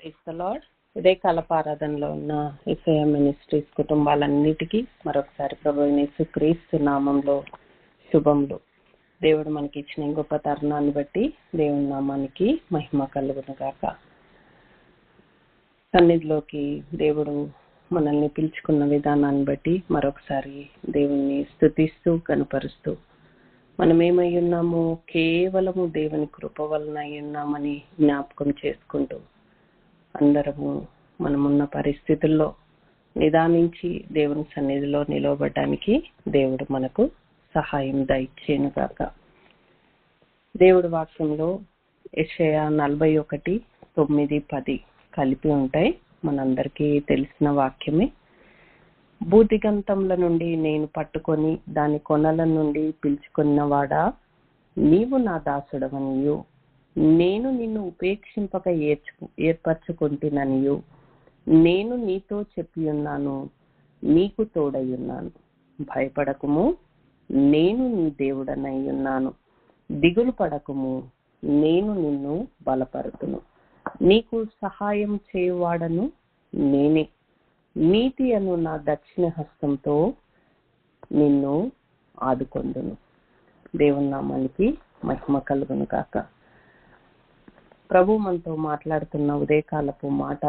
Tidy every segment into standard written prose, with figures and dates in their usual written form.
Praise the lord. ఇదే కలపారాధనలో ఉన్న యేసయ్య ministries కుటుంబాలన్నిటికీ మరొకసారి ప్రభువైన యేసుక్రీస్తు నామంలో శుభములు. దేవుడు మనకి ఇచ్చిన గొప్ప తరుణాన్ని బట్టి దేవుని నామానికి మహిమ కలుగును గాక. సన్నిధిలోకి దేవుడు మనల్ని పిలుచుకున్న విధానాన్ని బట్టి మరొకసారి దేవుణ్ణి స్తుతిస్తూ కనపరుస్తూ మనం ఏమై ఉన్నాము, కేవలము దేవుని కృప వలన అయి ఉన్నామని జ్ఞాపకం చేసుకుంటూ అందరము మనమున్న పరిస్థితుల్లో నిదానించి దేవుని సన్నిధిలో నిలవబడడానికి దేవుడు మనకు సహాయం దయచేయునుగాక. దేవుడి వాక్యంలో యెషయా 41:9-10 కలిపి ఉంటాయి. మనందరికీ తెలిసిన వాక్యమే. భూదిగంతముల నుండి నేను పట్టుకొని దాని కొనల నుండి పిలుచుకున్నవాడా, నీవు నా దాసుడవనియు నేను నిన్ను ఉపేక్షింపక ఏర్పరచుకుంటుననియు నేను నీతో చెప్పి ఉన్నాను, నీకు తోడై ఉన్నాను. భయపడకుము, నేను నీ దేవుడనై ఉన్నాను. దిగులు పడకుము, నేను నిన్ను బలపరుతును. నీకు సహాయం చేయువాడను నేనే. నీతి అను నా దక్షిణ హస్తంతో నిన్ను ఆదుకొందును. దేవుని నామానికి మహిమ కలుగును కాక. ప్రభు మనతో మాట్లాడుతున్న ఉదయకాలపు మాట,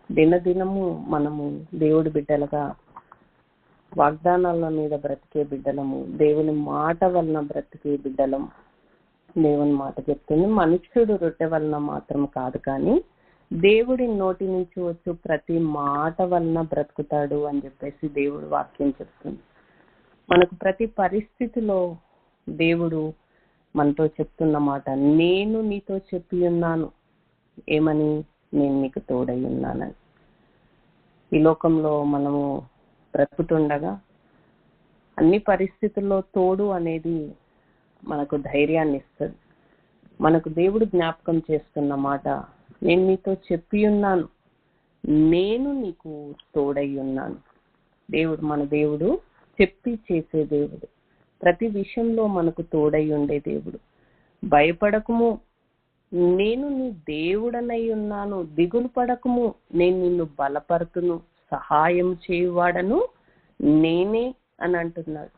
దినదినము మనము దేవుడి బిడ్డలుగా వాగ్దానాల మీద బ్రతికే బిడ్డలము, దేవుని మాట వలన బ్రతికే బిడ్డలం. దేవుని మాట చెప్తుంది, మనుష్యుడు రొట్టె వలన మాత్రం కాదు కానీ దేవుడి నోటి నుంచి వచ్చు ప్రతి మాట వలన బ్రతుకుతాడు అని చెప్పేసి దేవుడు వాక్యం చెప్తుంది. మనకు ప్రతి పరిస్థితిలో దేవుడు మనతో చెప్తున్న మాట, నేను నీతో చెప్పి ఉన్నాను. ఏమని? నేను నీకు తోడై ఉన్నానని. ఈ లోకంలో మనము బ్రతుకుతుండగా అన్ని పరిస్థితుల్లో తోడు అనేది మనకు ధైర్యాన్ని ఇస్తుంది. మనకు దేవుడు జ్ఞాపకం చేస్తున్న మాట, నేను నీతో చెప్పి ఉన్నాను, నేను నీకు తోడై ఉన్నాను. దేవుడు, మన దేవుడు చెప్పి చేసే దేవుడు. ప్రతి విషయంలో మనకు తోడై ఉండే దేవుడు. భయపడకుము, నేను నీ దేవుడనై ఉన్నాను. దిగులు పడకుము, నేను నిన్ను బలపరుతును. సహాయం చేయువాడను నేనే అని అంటున్నాడు.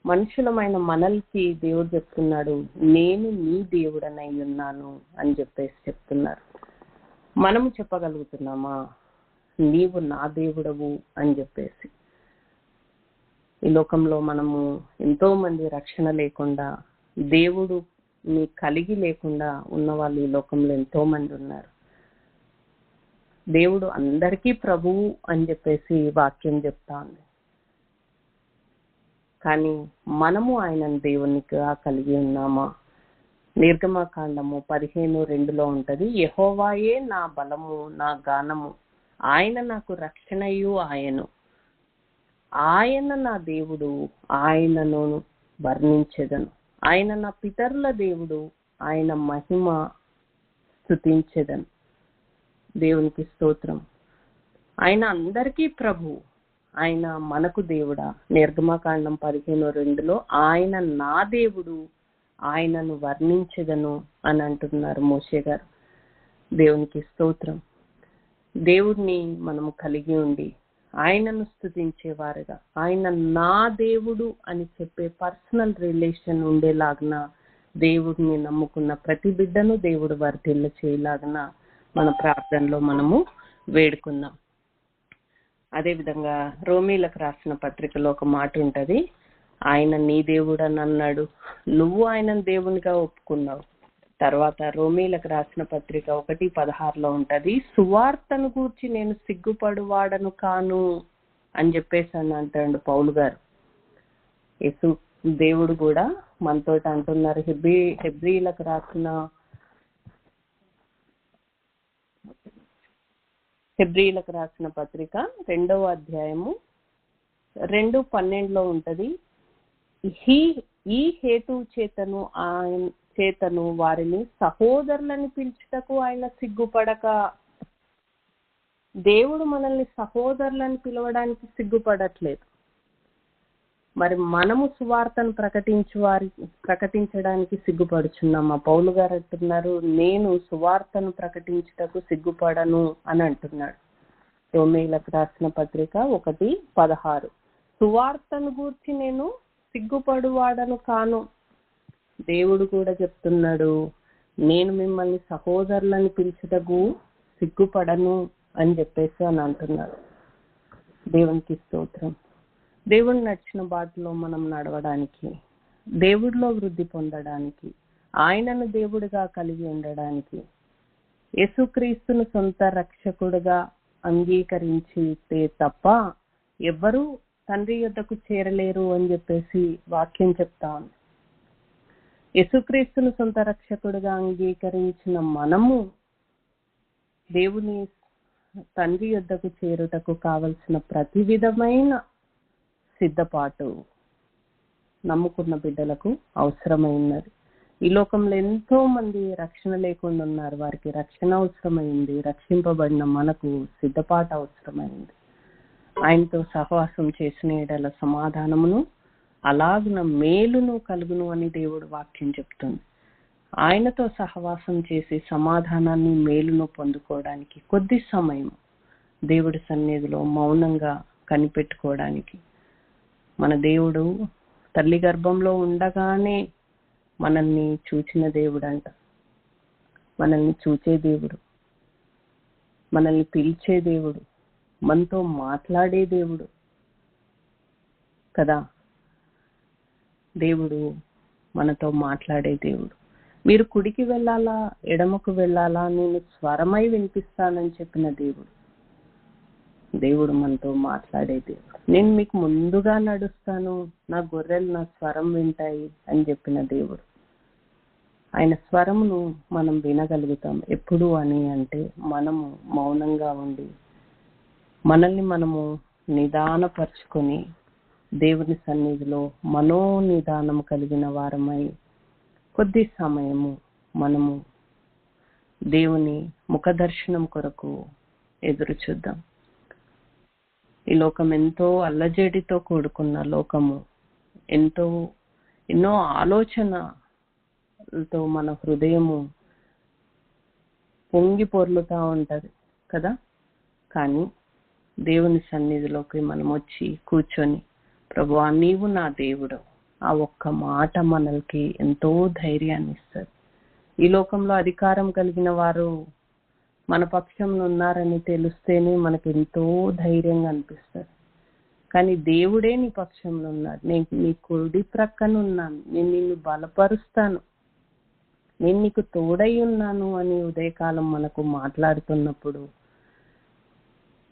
మనుషులమైన మనల్కి దేవుడు చెప్తున్నాడు, నేను నీ దేవుడనై ఉన్నాను అని చెప్పేసి చెప్తున్నారు. మనము చెప్పగలుగుతున్నామా, నీవు నా దేవుడవు అని చెప్పేసి? ఈ లోకంలో మనము ఎంతో మంది రక్షణ లేకుండా, దేవుడు నీ కలిగి లేకుండా ఉన్న వాళ్ళు ఈ లోకంలో ఎంతో మంది ఉన్నారు. దేవుడు అందరికీ ప్రభువు అని చెప్పేసి వాక్యం చెప్తా ఉంది. కానీ మనము ఆయన దేవునిగా కలిగి ఉన్నామా? నిర్గమకాండము 15:2 ఉంటది, యెహోవాయే నా బలము, నా గానము, ఆయన నాకు రక్షణయు ఆయను. ఆయన నా దేవుడు, ఆయనను వర్ణించెదను. ఆయన నా పితరుల దేవుడు, ఆయన మహిమ స్తుతించెదను. దేవునికి స్తోత్రం. ఆయన అందరికీ ప్రభు, ఆయన మనకు దేవుడా. నిర్గమకాండం 15:2 ఆయన నా దేవుడు, ఆయనను వర్ణించెదను అని అంటున్నారు మోషే గారు. దేవునికి స్తోత్రం. దేవుడిని మనము కలిగి ఉండి ఆయనను స్తుతించేవారుగా, ఆయన నా దేవుడు అని చెప్పే పర్సనల్ రిలేషన్ ఉండేలాగిన దేవుడిని నమ్ముకున్న ప్రతి బిడ్డను దేవుడు వర్ధిల్ల చేయలాగిన మన ప్రార్థనలో మనము వేడుకుందాం. అదేవిధంగా రోమీలకు రాసిన పత్రికలో ఒక మాట ఉంటది, ఆయన నీ దేవుడు అని అన్నాడు, నువ్వు ఆయన దేవునిగా ఒప్పుకున్నావు. తర్వాత రోమీలకు రాసిన పత్రిక 1:16 ఉంటది, సువార్తను గూర్చి నేను సిగ్గుపడువాడను కాను అని చెప్పేసి అని అంటాడు పౌలు గారు. యేసు దేవుడు కూడా మనతో అంటున్నారు. హెబ్రీలకు రాసిన పత్రిక 2వ అధ్యాయము 2:12 ఉంటది, ఈ హేతు చేతను వారిని సహోదరులని పిలుచుటకు ఆయన సిగ్గుపడక. దేవుడు మనల్ని సహోదరులని పిలవడానికి సిగ్గుపడట్లేదు. మరి మనము సువార్తను ప్రకటించడానికి సిగ్గుపడుచున్నామా? పౌలు గారు అంటున్నారు, నేను సువార్తను ప్రకటించుటకు సిగ్గుపడను అని అంటున్నాడు. రోమీయులకు రాసిన పత్రిక 1:16. సువార్తను గూర్చి నేను సిగ్గుపడువాడను కాను. దేవుడు కూడా చెప్తున్నాడు, నేను మిమ్మల్ని సహోదరులని పిలిచుటకు సిగ్గుపడను అని చెప్పేసి అని అంటున్నాడు. దేవునికి స్తోత్రం. దేవుడు నడిచిన బాటలో మనం నడవడానికి, దేవుడిలో వృద్ధి పొందడానికి, ఆయనను దేవుడిగా కలిగి ఉండడానికి, యేసుక్రీస్తును సొంత రక్షకుడుగా అంగీకరించితే తప్ప ఎవ్వరూ తండ్రి యొద్దకు చేరలేరు అని చెప్పేసి వాక్యం చెప్తా ఉంది. యేసుక్రీస్తును సొంత రక్షకుడుగా అంగీకరించిన మనము దేవుని తండ్రి యొద్దకు చేరుటకు కావలసిన ప్రతి విధమైన సిద్ధపాటు నమ్ముకున్న బిడ్డలకు అవసరమైనది. ఈ లోకంలో ఎంతో మంది రక్షణ లేకుండా ఉన్నారు. వారికి రక్షణ అవసరమైంది. రక్షింపబడిన మనకు సిద్ధపాటు అవసరమైంది. ఆయనతో సహవాసం చేసిన ఎడల సమాధానమును అలాగున మేలును కలుగును అని దేవుడు వాక్యం చెప్తుంది. ఆయనతో సహవాసం చేసి సమాధానాన్ని మేలును పొందుకోవడానికి కొద్ది సమయం దేవుడి సన్నిధిలో మౌనంగా కనిపెట్టుకోవడానికి, మన దేవుడు తల్లి గర్భంలో ఉండగానే మనల్ని చూచిన దేవుడు అంట. మనల్ని చూచే దేవుడు, మనల్ని పిలిచే దేవుడు, మనతో మాట్లాడే దేవుడు కదా. దేవుడు మనతో మాట్లాడే దేవుడు. మీరు కుడికి వెళ్ళాలా ఎడమకు వెళ్ళాలా నేను స్వరమై వినిపిస్తానని చెప్పిన దేవుడు. దేవుడు మనతో మాట్లాడే దేవుడు. నేను మీకు ముందుగా నడుస్తాను, నా గొర్రెలు నా స్వరం వింటాయి అని చెప్పిన దేవుడు. ఆయన స్వరమును మనం వినగలుగుతాం ఎప్పుడు అని అంటే మనము మౌనంగా ఉండి మనల్ని మనము నిదానపరుచుకొని దేవుని సన్నిధిలో మనోనిదానం కలిగిన వారమై కొద్ది సమయము మనము దేవుని ముఖదర్శనం కొరకు ఎదురు చూద్దాం. ఈ లోకం ఎంతో అల్లజడితో కూడుకున్న లోకము, ఎన్నో ఆలోచనలతో మన హృదయము పొంగి పొర్లుతా ఉంటది కదా. కానీ దేవుని సన్నిధిలోకి మనం వచ్చి కూర్చొని, ప్రభువా నీవు నా దేవుడు, ఆ ఒక్క మాట మనకి ఎంతో ధైర్యాన్ని ఇస్తుంది. ఈ లోకంలో అధికారం కలిగిన వారు మన పక్షంలో ఉన్నారని తెలిస్తేనే మనకు ఎంతో ధైర్యంగా అనిపిస్తుంది. కానీ దేవుడే నీ పక్షంలో ఉన్నాడు. నేను నీ కుడి ప్రక్కన ఉన్నాను, నేను నిన్ను బలపరుస్తాను, నేను నీకు తోడై ఉన్నాను అని ఉదయకాలం మనకు మాట్లాడుతున్నప్పుడు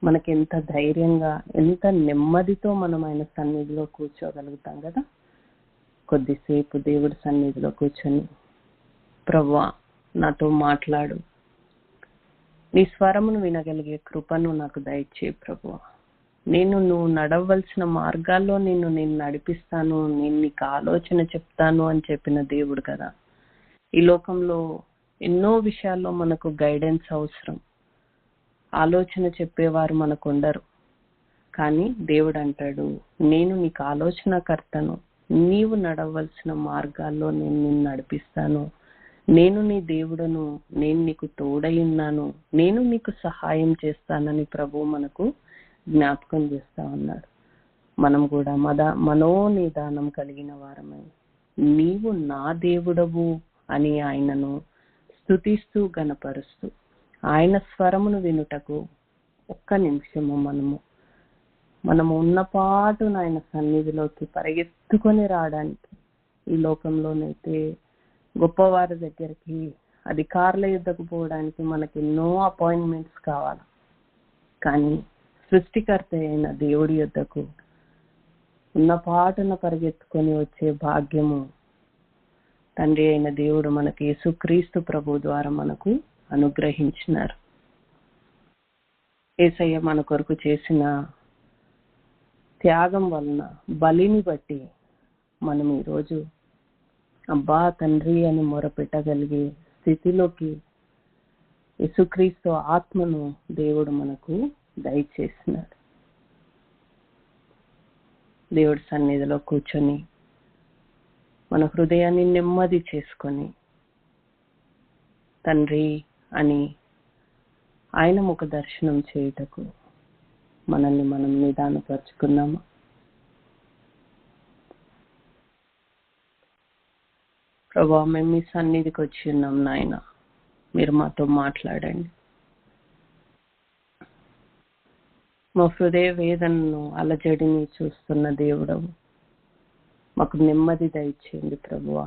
మనకి ఎంత ధైర్యంగా, ఎంత నెమ్మదితో మనం ఆయన సన్నిధిలో కూర్చోగలుగుతాం కదా. కొద్దిసేపు దేవుడి సన్నిధిలో కూర్చొని, ప్రభువా నాతో మాట్లాడు, నీ స్వరమును వినగలిగే కృపను నాకు దయచేయి ప్రభువా. నువ్వు నడవలసిన మార్గాల్లో నేను నడిపిస్తాను, నేను నీకు ఆలోచన చెప్తాను అని చెప్పిన దేవుడు కదా. ఈ లోకంలో ఎన్నో విషయాల్లో మనకు గైడెన్స్ అవసరం. ఆలోచన చెప్పేవారు మనకు ఉండరు. కానీ దేవుడు అంటాడు, నేను నీకు ఆలోచనకర్తను, నీవు నడవలసిన మార్గాల్లో నేను నిన్ను నడిపిస్తాను, నేను నీ దేవుడను, నేను నీకు తోడై ఉన్నాను, నేను నీకు సహాయం చేస్తానని ప్రభు మనకు జ్ఞాపకం చేస్తా ఉన్నాడు. మనం కూడా మనోనిదానం కలిగిన వారమై నీవు నా దేవుడవు అని ఆయనను స్తుతిస్తూ గణపరుస్తూ ఆయన స్వరమును వినుటకు ఒక్క నిమిషము మనము ఉన్న పాటున ఆయన సన్నిధిలోకి పరిగెత్తుకొని రావడానికి, ఈ లోకంలోనైతే గొప్పవారి దగ్గరికి, అధికారుల యుద్ధకు పోవడానికి మనకి ఎన్నో అపాయింట్మెంట్స్ కావాలి. కానీ సృష్టికర్త అయిన దేవుడి యుద్ధకు ఉన్న పాటున పరిగెత్తుకొని వచ్చే భాగ్యము తండ్రి అయిన దేవుడు మనకి యేసుక్రీస్తు ప్రభు ద్వారా మనకు అనుగ్రహించినారు. యేసయ్య మన కొరకు చేసిన త్యాగం వలన, బలిని బట్టి మనం ఈరోజు అబ్బా తండ్రి అని మొరపెట్టగలిగే స్థితిలోకి యేసుక్రీస్తు ఆత్మను దేవుడు మనకు దయచేసినాడు. దేవుడి సన్నిధిలో కూర్చొని మన హృదయాన్ని నెమ్మది చేసుకొని తండ్రి అని ఆయన ముఖ దర్శనం చేయుటకు మనల్ని మనం నిదానపరుచుకున్నాము. ప్రభువా, మేము మీ సన్నిధికి వచ్చి ఉన్నాం నాయన, మీరు మాతో మాట్లాడండి. మా హృదయ వేదనను అలజడిని చూస్తున్న దేవుడవు, మాకు నెమ్మది దయచేయండి ప్రభువా.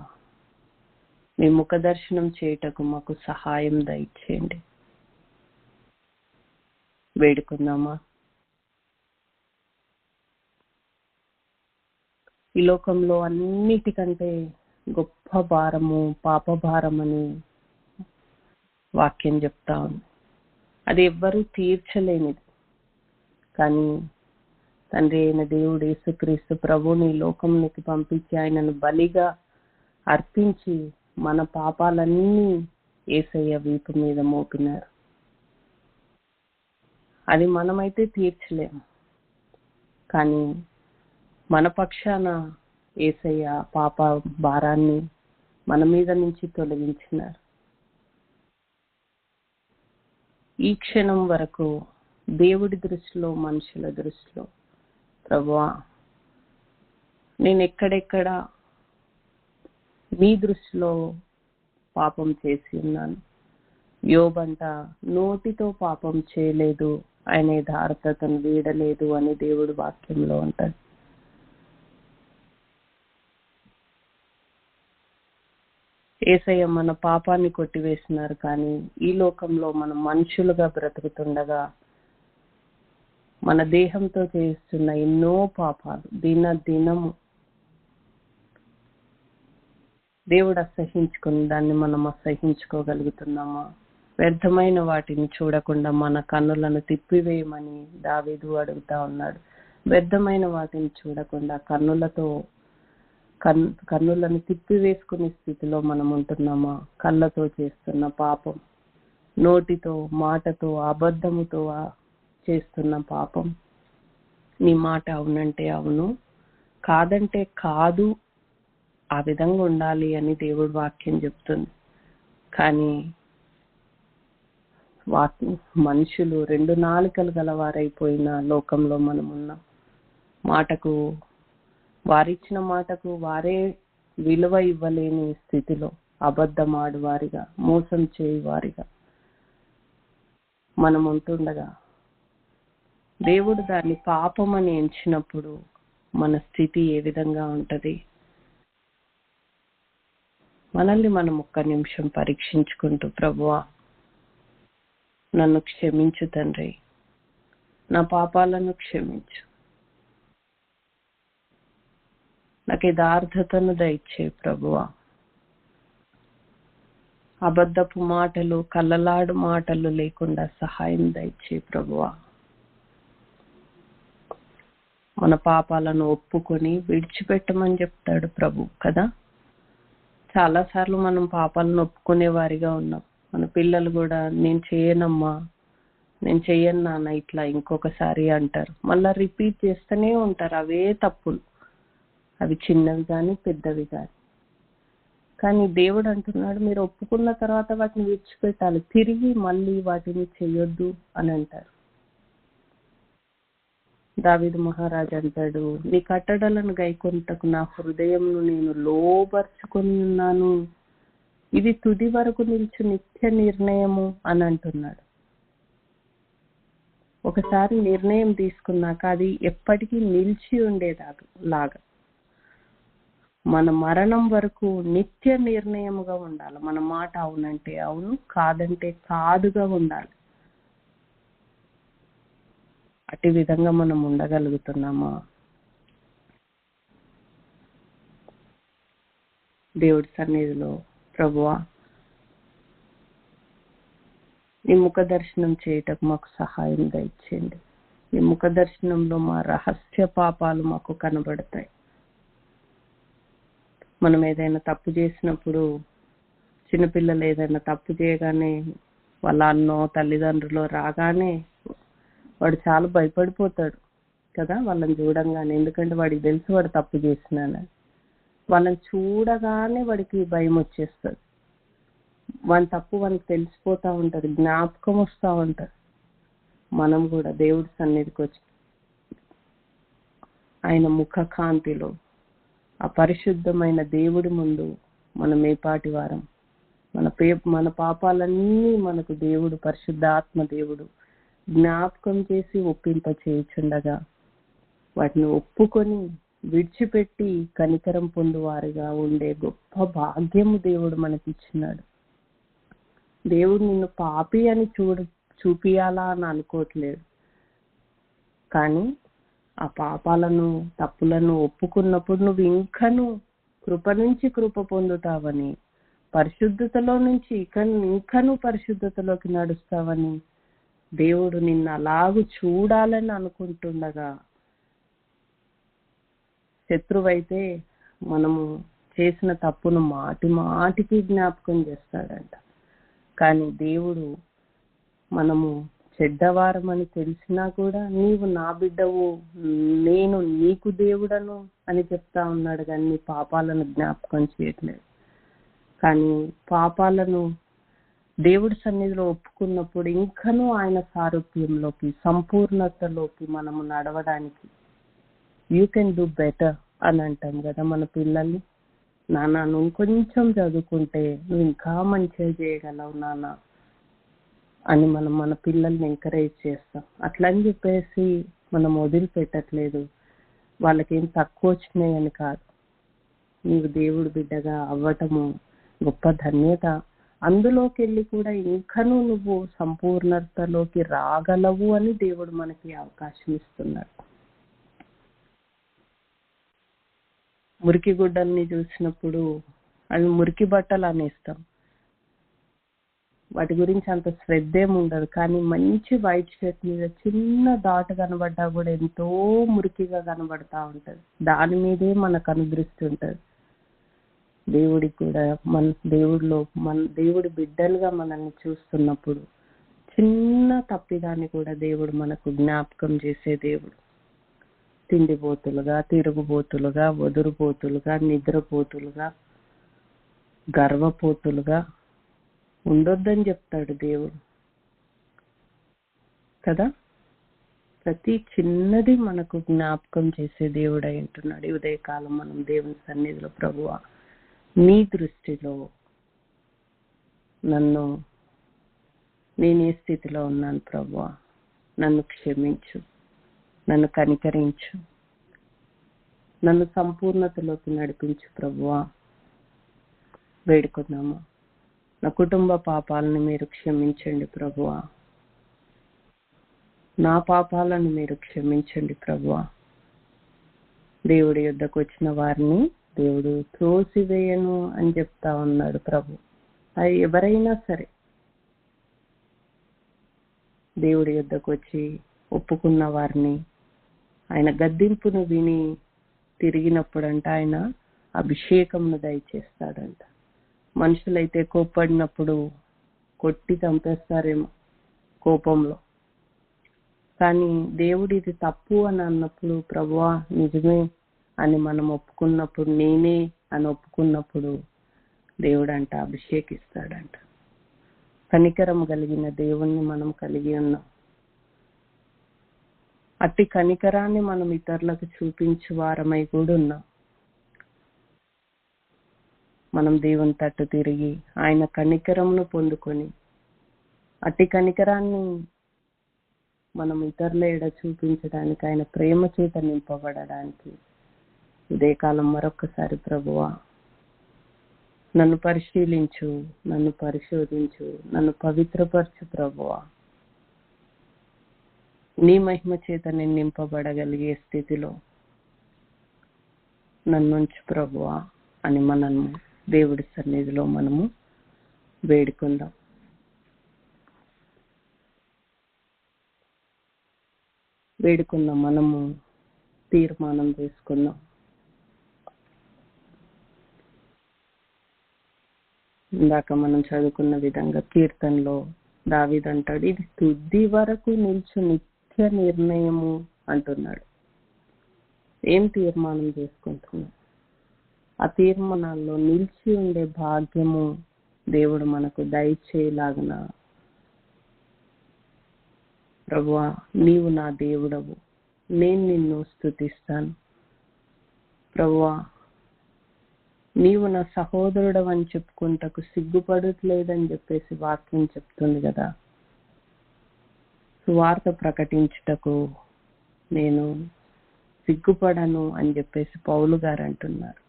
మీ ముఖ దర్శనం చేయుటకు మాకు సహాయం దయచేయండి. వేడుకుందామా? ఈ లోకంలో అన్నిటికంటే గొప్ప భారము పాప భారం అని వాక్యం చెప్తా ఉంది. అది ఎవ్వరూ తీర్చలేనిది. కానీ తండ్రి అయిన దేవుడు యేసుక్రీస్తు ప్రభువుని లోకంలోకి పంపించి ఆయనను బలిగా అర్పించి మన పాపాలన్నీ యేసయ్య వీపు మీద మోపినారు. అది మనమైతే తీర్చలేము, కానీ మన పక్షాన యేసయ్య పాప భారాన్ని మన మీద నుంచి తొలగించినారు. ఈ క్షణం వరకు దేవుడి దృష్టిలో, మనుషుల దృష్టిలో ప్రభువా, నేను ఎక్కడెక్కడ మీ దృష్టిలో పాపం చేసి ఉన్నాను. యోబంట నోటితో పాపం చేయలేదు, ఆయన యథార్థతను వీడలేదు అని దేవుడి వాక్యంలో ఉంటుంది. యేసయ్య మన పాపాన్ని కొట్టివేసినారు, కానీ ఈ లోకంలో మనం మనుషులుగా బ్రతుకుతుండగా మన దేహంతో చేస్తున్న ఎన్నో పాపాలు దినము దేవుడు అసహించుకుని దాన్ని మనం అసహించుకోగలుగుతున్నామా? వ్యర్థమైన వాటిని చూడకుండా మన కన్నులను తిప్పివేయమని దావీదు అడుగుతా ఉన్నాడు. వ్యర్థమైన వాటిని చూడకుండా కన్నులను తిప్పివేసుకునే స్థితిలో మనం ఉంటున్నామా? కళ్ళతో చేస్తున్న పాపం, నోటితో మాటతో అబద్ధముతో చేస్తున్న పాపం. నీ మాట అవునంటే అవును, కాదంటే కాదు, ఆ విధంగా ఉండాలి అని దేవుడి వాక్యం చెప్తుంది. కానీ మనుషులు రెండు నాలుకలు గలవారైపోయిన లోకంలో మనం ఉన్నాం. మాటకు, వారిచ్చిన మాటకు వారే విలువ ఇవ్వలేని స్థితిలో అబద్ధమాడు వారిగా, మోసం చేయువారిగా మనం ఉంటుండగా దేవుడు దాన్ని పాపమని ఎంచినప్పుడు మన స్థితి ఏ విధంగా ఉంటది? మనల్ని మనం ఒక్క నిమిషం పరీక్షించుకుంటూ, ప్రభువా నన్ను క్షమించు తండ్రి, నా పాపాలను క్షమించు, నాకు యథార్థతను దయచే ప్రభువా. అబద్ధపు మాటలు, కళ్ళలాడు మాటలు లేకుండా సహాయం దయచే ప్రభువా. మన పాపాలను ఒప్పుకొని విడిచిపెట్టమని చెప్తాడు ప్రభు కదా. చాలాసార్లు మనం పాపాలను ఒప్పుకునే వారిగా ఉన్నాం. మన పిల్లలు కూడా నేను చేయనమ్మా, నేను చెయ్యను నాన్న, ఇట్లా ఇంకొకసారి అంటారు. మళ్ళా రిపీట్ చేస్తూనే ఉంటారు అవే తప్పులు, అవి చిన్నవి కానీ పెద్దవి కానీ. కానీ దేవుడు అంటున్నాడు, మీరు ఒప్పుకున్న తర్వాత వాటిని విడిచిపెట్టాలి, తిరిగి మళ్ళీ వాటిని చెయ్యొద్దు అని అంటారు. దావీదు మహారాజు అంటాడు, నీ కట్టడలను గైకొనుటకు నా హృదయంను నేను లోబర్చుకొని ఉన్నాను, ఇది తుది వరకు నిలిచి నిత్య నిర్ణయము అని అంటున్నాడు. ఒకసారి నిర్ణయం తీసుకున్నాక అది ఎప్పటికీ నిలిచి ఉండేలాగా మన మరణం వరకు నిత్య నిర్ణయముగా ఉండాలి. మన మాట అవునంటే అవును, కాదంటే కాదుగా ఉండాలి. అటు విధంగా మనం ఉండగలుగుతున్నామా? దేవుడి సన్నిధిలో ప్రభువా, నీ ముఖ దర్శనం చేయటకు మాకు సహాయం దయచేయండి. నీ ముఖ దర్శనంలో మా రహస్య పాపాలు మాకు కనబడతాయి. మనం ఏదైనా తప్పు చేసినప్పుడు, చిన్నపిల్లలు ఏదైనా తప్పు చేయగానే వాళ్ళ అన్నో తల్లిదండ్రులు రాగానే వాడు చాలా భయపడిపోతాడు. కదా వాళ్ళని చూడంగానే. ఎందుకంటే వాడికి తెలుసు వాడు తప్పు చేసినానని. వాళ్ళని చూడగానే వాడికి భయం వచ్చేస్తుంది. వాని తప్పు వానికి తెలిసిపోతా ఉంటది, జ్ఞాపకం వస్తూ ఉంటది. మనం కూడా దేవుడి సన్నిధికి వచ్చి ఆయన ముఖ కాంతిలో ఆ పరిశుద్ధమైన దేవుడి ముందు మనం ఏపాటి వారం, మన పాపాలన్నీ మనకు దేవుడు, పరిశుద్ధాత్మ దేవుడు జ్ఞాపకం చేసి ఒప్పింప చేయుచుండగా వాటిని ఒప్పుకొని విడిచిపెట్టి కనికరం పొందువారిగా ఉండే గొప్ప భాగ్యము దేవుడు మనకి ఇచ్చినాడు. దేవుడు నిన్ను పాపి అని చూపియాలా అని అనుకోవట్లేదు, కానీ ఆ పాపాలను, తప్పులను ఒప్పుకున్నప్పుడు నువ్వు ఇంకను కృప నుంచి కృప పొందుతావని, పరిశుద్ధతలో నుంచి ఇంకను పరిశుద్ధతలోకి నడుస్తావని దేవుడు నిన్ను అలాగూ చూడాలని అనుకుంటుండగా, శత్రువైతే మనము చేసిన తప్పును మాటి మాటికి జ్ఞాపకం చేస్తాడంట. కానీ దేవుడు మనము చెడ్డవారమని తెలిసినా కూడా నీవు నా బిడ్డవు, నేను నీకు దేవుడను అని చెప్తా ఉన్నాడు, కానీ నీ పాపాలను జ్ఞాపకం చేయట్లేదు. కానీ పాపాలను దేవుడి సన్నిధిలో ఒప్పుకున్నప్పుడు ఇంకనూ ఆయన సారూప్యంలోకి, సంపూర్ణతలోకి మనము నడవడానికి యూ కెన్ డూ బెటర్ అని అంటాం కదా మన పిల్లల్ని. నాన్న నువ్వు కొంచెం చదువుకుంటే నువ్వు ఇంకా మంచిగా చేయగలవు నాన్న అని మనం మన పిల్లల్ని ఎంకరేజ్ చేస్తాం. అట్లా అని చెప్పేసి మనం వదిలిపెట్టట్లేదు. వాళ్ళకేం తక్కువ వచ్చినాయని కాదు, నీవు దేవుడు బిడ్డగా అవ్వటము గొప్ప ధన్యత. అందులోకి వెళ్ళి కూడా ఇంకనూ నువ్వు సంపూర్ణతలోకి రాగలవు అని దేవుడు మనకి అవకాశం ఇస్తున్నాడు. మురికి గుడ్డల్ని చూసినప్పుడు అవి మురికి బట్టలు అనేస్తాం, వాటి గురించి అంత శ్రద్ధ ఏమి ఉండదు. కానీ మంచి వైట్ షర్ట్ మీద చిన్న డాట్ కనబడ్డా కూడా ఎంతో మురికిగా కనబడతా ఉంటది, దాని మీదే మనకు అనుదృష్టి ఉంటది. దేవుడికి కూడా దేవుడి బిడ్డలుగా మనల్ని చూస్తున్నప్పుడు చిన్న తప్పిదాన్ని కూడా దేవుడు మనకు జ్ఞాపకం చేసే దేవుడు. తిండిపోతులుగా, తిరుగుబోతులుగా, వదురుపోతులుగా, నిద్రపోతులుగా, గర్వపోతులుగా ఉండొద్దని చెప్తాడు దేవుడు కదా. ప్రతి చిన్నది మనకు జ్ఞాపకం చేసే దేవుడు అయి ఉంటున్నాడు. ఈ ఉదయకాలం మనం దేవుని సన్నిధిలో, ప్రభువా నీ దృష్టిలో నేను ఏ స్థితిలో ఉన్నాను ప్రభువా, నన్ను క్షమించు, నన్ను కనికరించు, నన్ను సంపూర్ణతలోకి నడిపించు ప్రభువా వేడుకున్నాము. నా కుటుంబ పాపాలను మీరు క్షమించండి ప్రభువా, నా పాపాలను మీరు క్షమించండి ప్రభువా. దేవుడి యొద్దకు వచ్చిన వారిని దేవుడు త్రోసివేయను అని చెప్తా ఉన్నాడు ప్రభు. అది ఎవరైనా సరే దేవుడి యొద్దకు వచ్చి ఒప్పుకున్న వారిని ఆయన గద్దింపును విని తిరిగినప్పుడంట ఆయన అభిషేకమును దయచేస్తాడంట. మనుషులైతే కోప్పడినప్పుడు కొట్టి చంపేస్తారేమో కోపంలో, కానీ దేవుడు ఇది తప్పు అని అన్నప్పుడు, ప్రభువా నిజమే అని మనం ఒప్పుకున్నప్పుడు, నేనే అని ఒప్పుకున్నప్పుడు దేవుడు అంట అభిషేకిస్తాడంట. కనికరం కలిగిన దేవుణ్ణి మనం కలిగి ఉన్నాం. అట్టి కనికరాన్ని మనం ఇతరులకు చూపించే వారమై కూడా ఉన్నాం. మనం దేవుని తట్టు తిరిగి ఆయన కనికరమును పొందుకొని అట్టి కనికరాన్ని మనం ఇతరుల ఎడ చూపించడానికి, ఆయన ప్రేమ చేత నింపబడడానికి ఉదయకాలం మరొకసారి ప్రభువా నన్ను పరిశీలించు, నన్ను పరిశోధించు, నన్ను పవిత్రపరచు ప్రభువా, నీ మహిమ చేత నేను నింపబడగలిగే స్థితిలో నన్నుంచు ప్రభువా అని మనము దేవుడి సన్నిధిలో మనము వేడుకుందాం. మనము తీర్మానం చేసుకుందాం. ఇందాక మనం చదువుకున్న విధంగా కీర్తనలో దావీదు అంటాడు, ఇది తుది వరకు నిల్చు నిత్య నిర్ణయము అంటున్నాడు. ఏం తీర్మానం చేసుకుంటున్నాం? ఆ తీర్మానాల్లో నిలిచి ఉండే భాగ్యము దేవుడు మనకు దయచేయలాగన, ప్రభువా నీవు నా దేవుడవు, నేను నిన్ను స్తుతిస్తాను. ప్రభువా నీవు నా సహోదరుడు అని చెప్పుకుంటకు సిగ్గుపడట్లేదని చెప్పేసి వాక్యం చెప్తుంది కదా. సువార్త ప్రకటించుటకు నేను సిగ్గుపడను అని చెప్పేసి పౌలు గారు అంటున్నారు.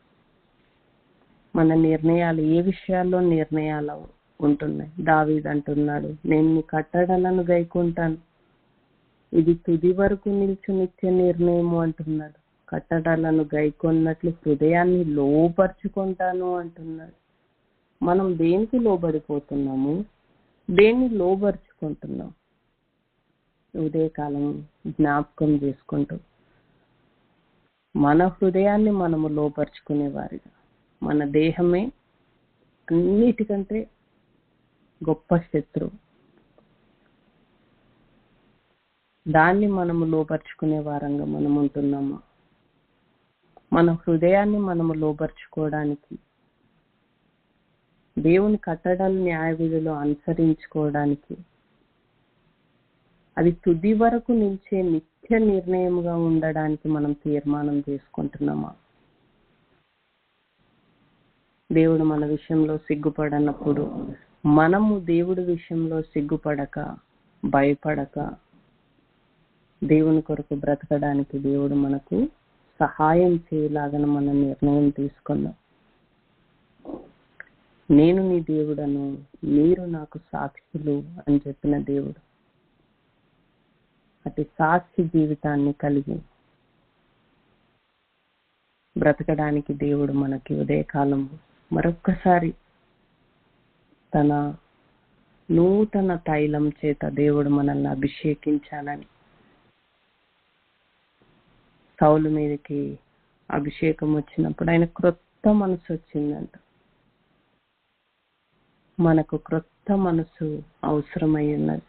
మన నిర్ణయాలు ఏ విషయాల్లో నిర్ణయాలు ఉంటున్నాయి? దావీదు అంటున్నాడు, నేను నీ కట్టడలను గైకుంటాను, ఇది తుది వరకు నిలిచి నిత్య నిర్ణయము అంటున్నాడు. కట్టడలను గైకొన్నట్లు హృదయాన్ని లోపరుచుకుంటాను అంటున్నాడు. మనం దేనికి లోబడిపోతున్నాము? దేన్ని లోబరుచుకుంటున్నాం? ఉదయకాలం జ్ఞాపకం చేసుకుంటూ మన హృదయాన్ని మనము లోపరుచుకునేవారిగా, మన దేహమే అన్నిటికంటే గొప్ప శత్రువు, దాన్ని మనము లోపరుచుకునే వారంగా మనం ఉంటున్నాము. మన హృదయాన్ని మనము లోపరుచుకోవడానికి, దేవుని కట్టడలు న్యాయ విధులు అనుసరించుకోవడానికి, అది తుది వరకు నిలిచే నిత్య నిర్ణయముగా ఉండడానికి మనం తీర్మానం చేసుకుంటున్నామా? దేవుడు మన విషయంలో సిగ్గుపడనప్పుడు మనము దేవుడి విషయంలో సిగ్గుపడక, భయపడక దేవుని కొరకు బ్రతకడానికి దేవుడు మనకు సహాయం చేయలాగన మన నిర్ణయం తీసుకున్నాం. నేను నీ దేవుడను, మీరు నాకు సాక్షులు అని చెప్పిన దేవుడు. అతి సాక్షి జీవితాన్ని కలిగి బ్రతకడానికి దేవుడు మనకి ఉదయకాలం మరొక్కసారి తన నూతన తైలం చేత దేవుడు మనల్ని అభిషేకించాలని, సౌలు మీదకి అభిషేకం వచ్చినప్పుడు ఆయన క్రొత్త మనసు వచ్చిందంట. మనకు క్రొత్త మనసు అవసరమై ఉన్నది.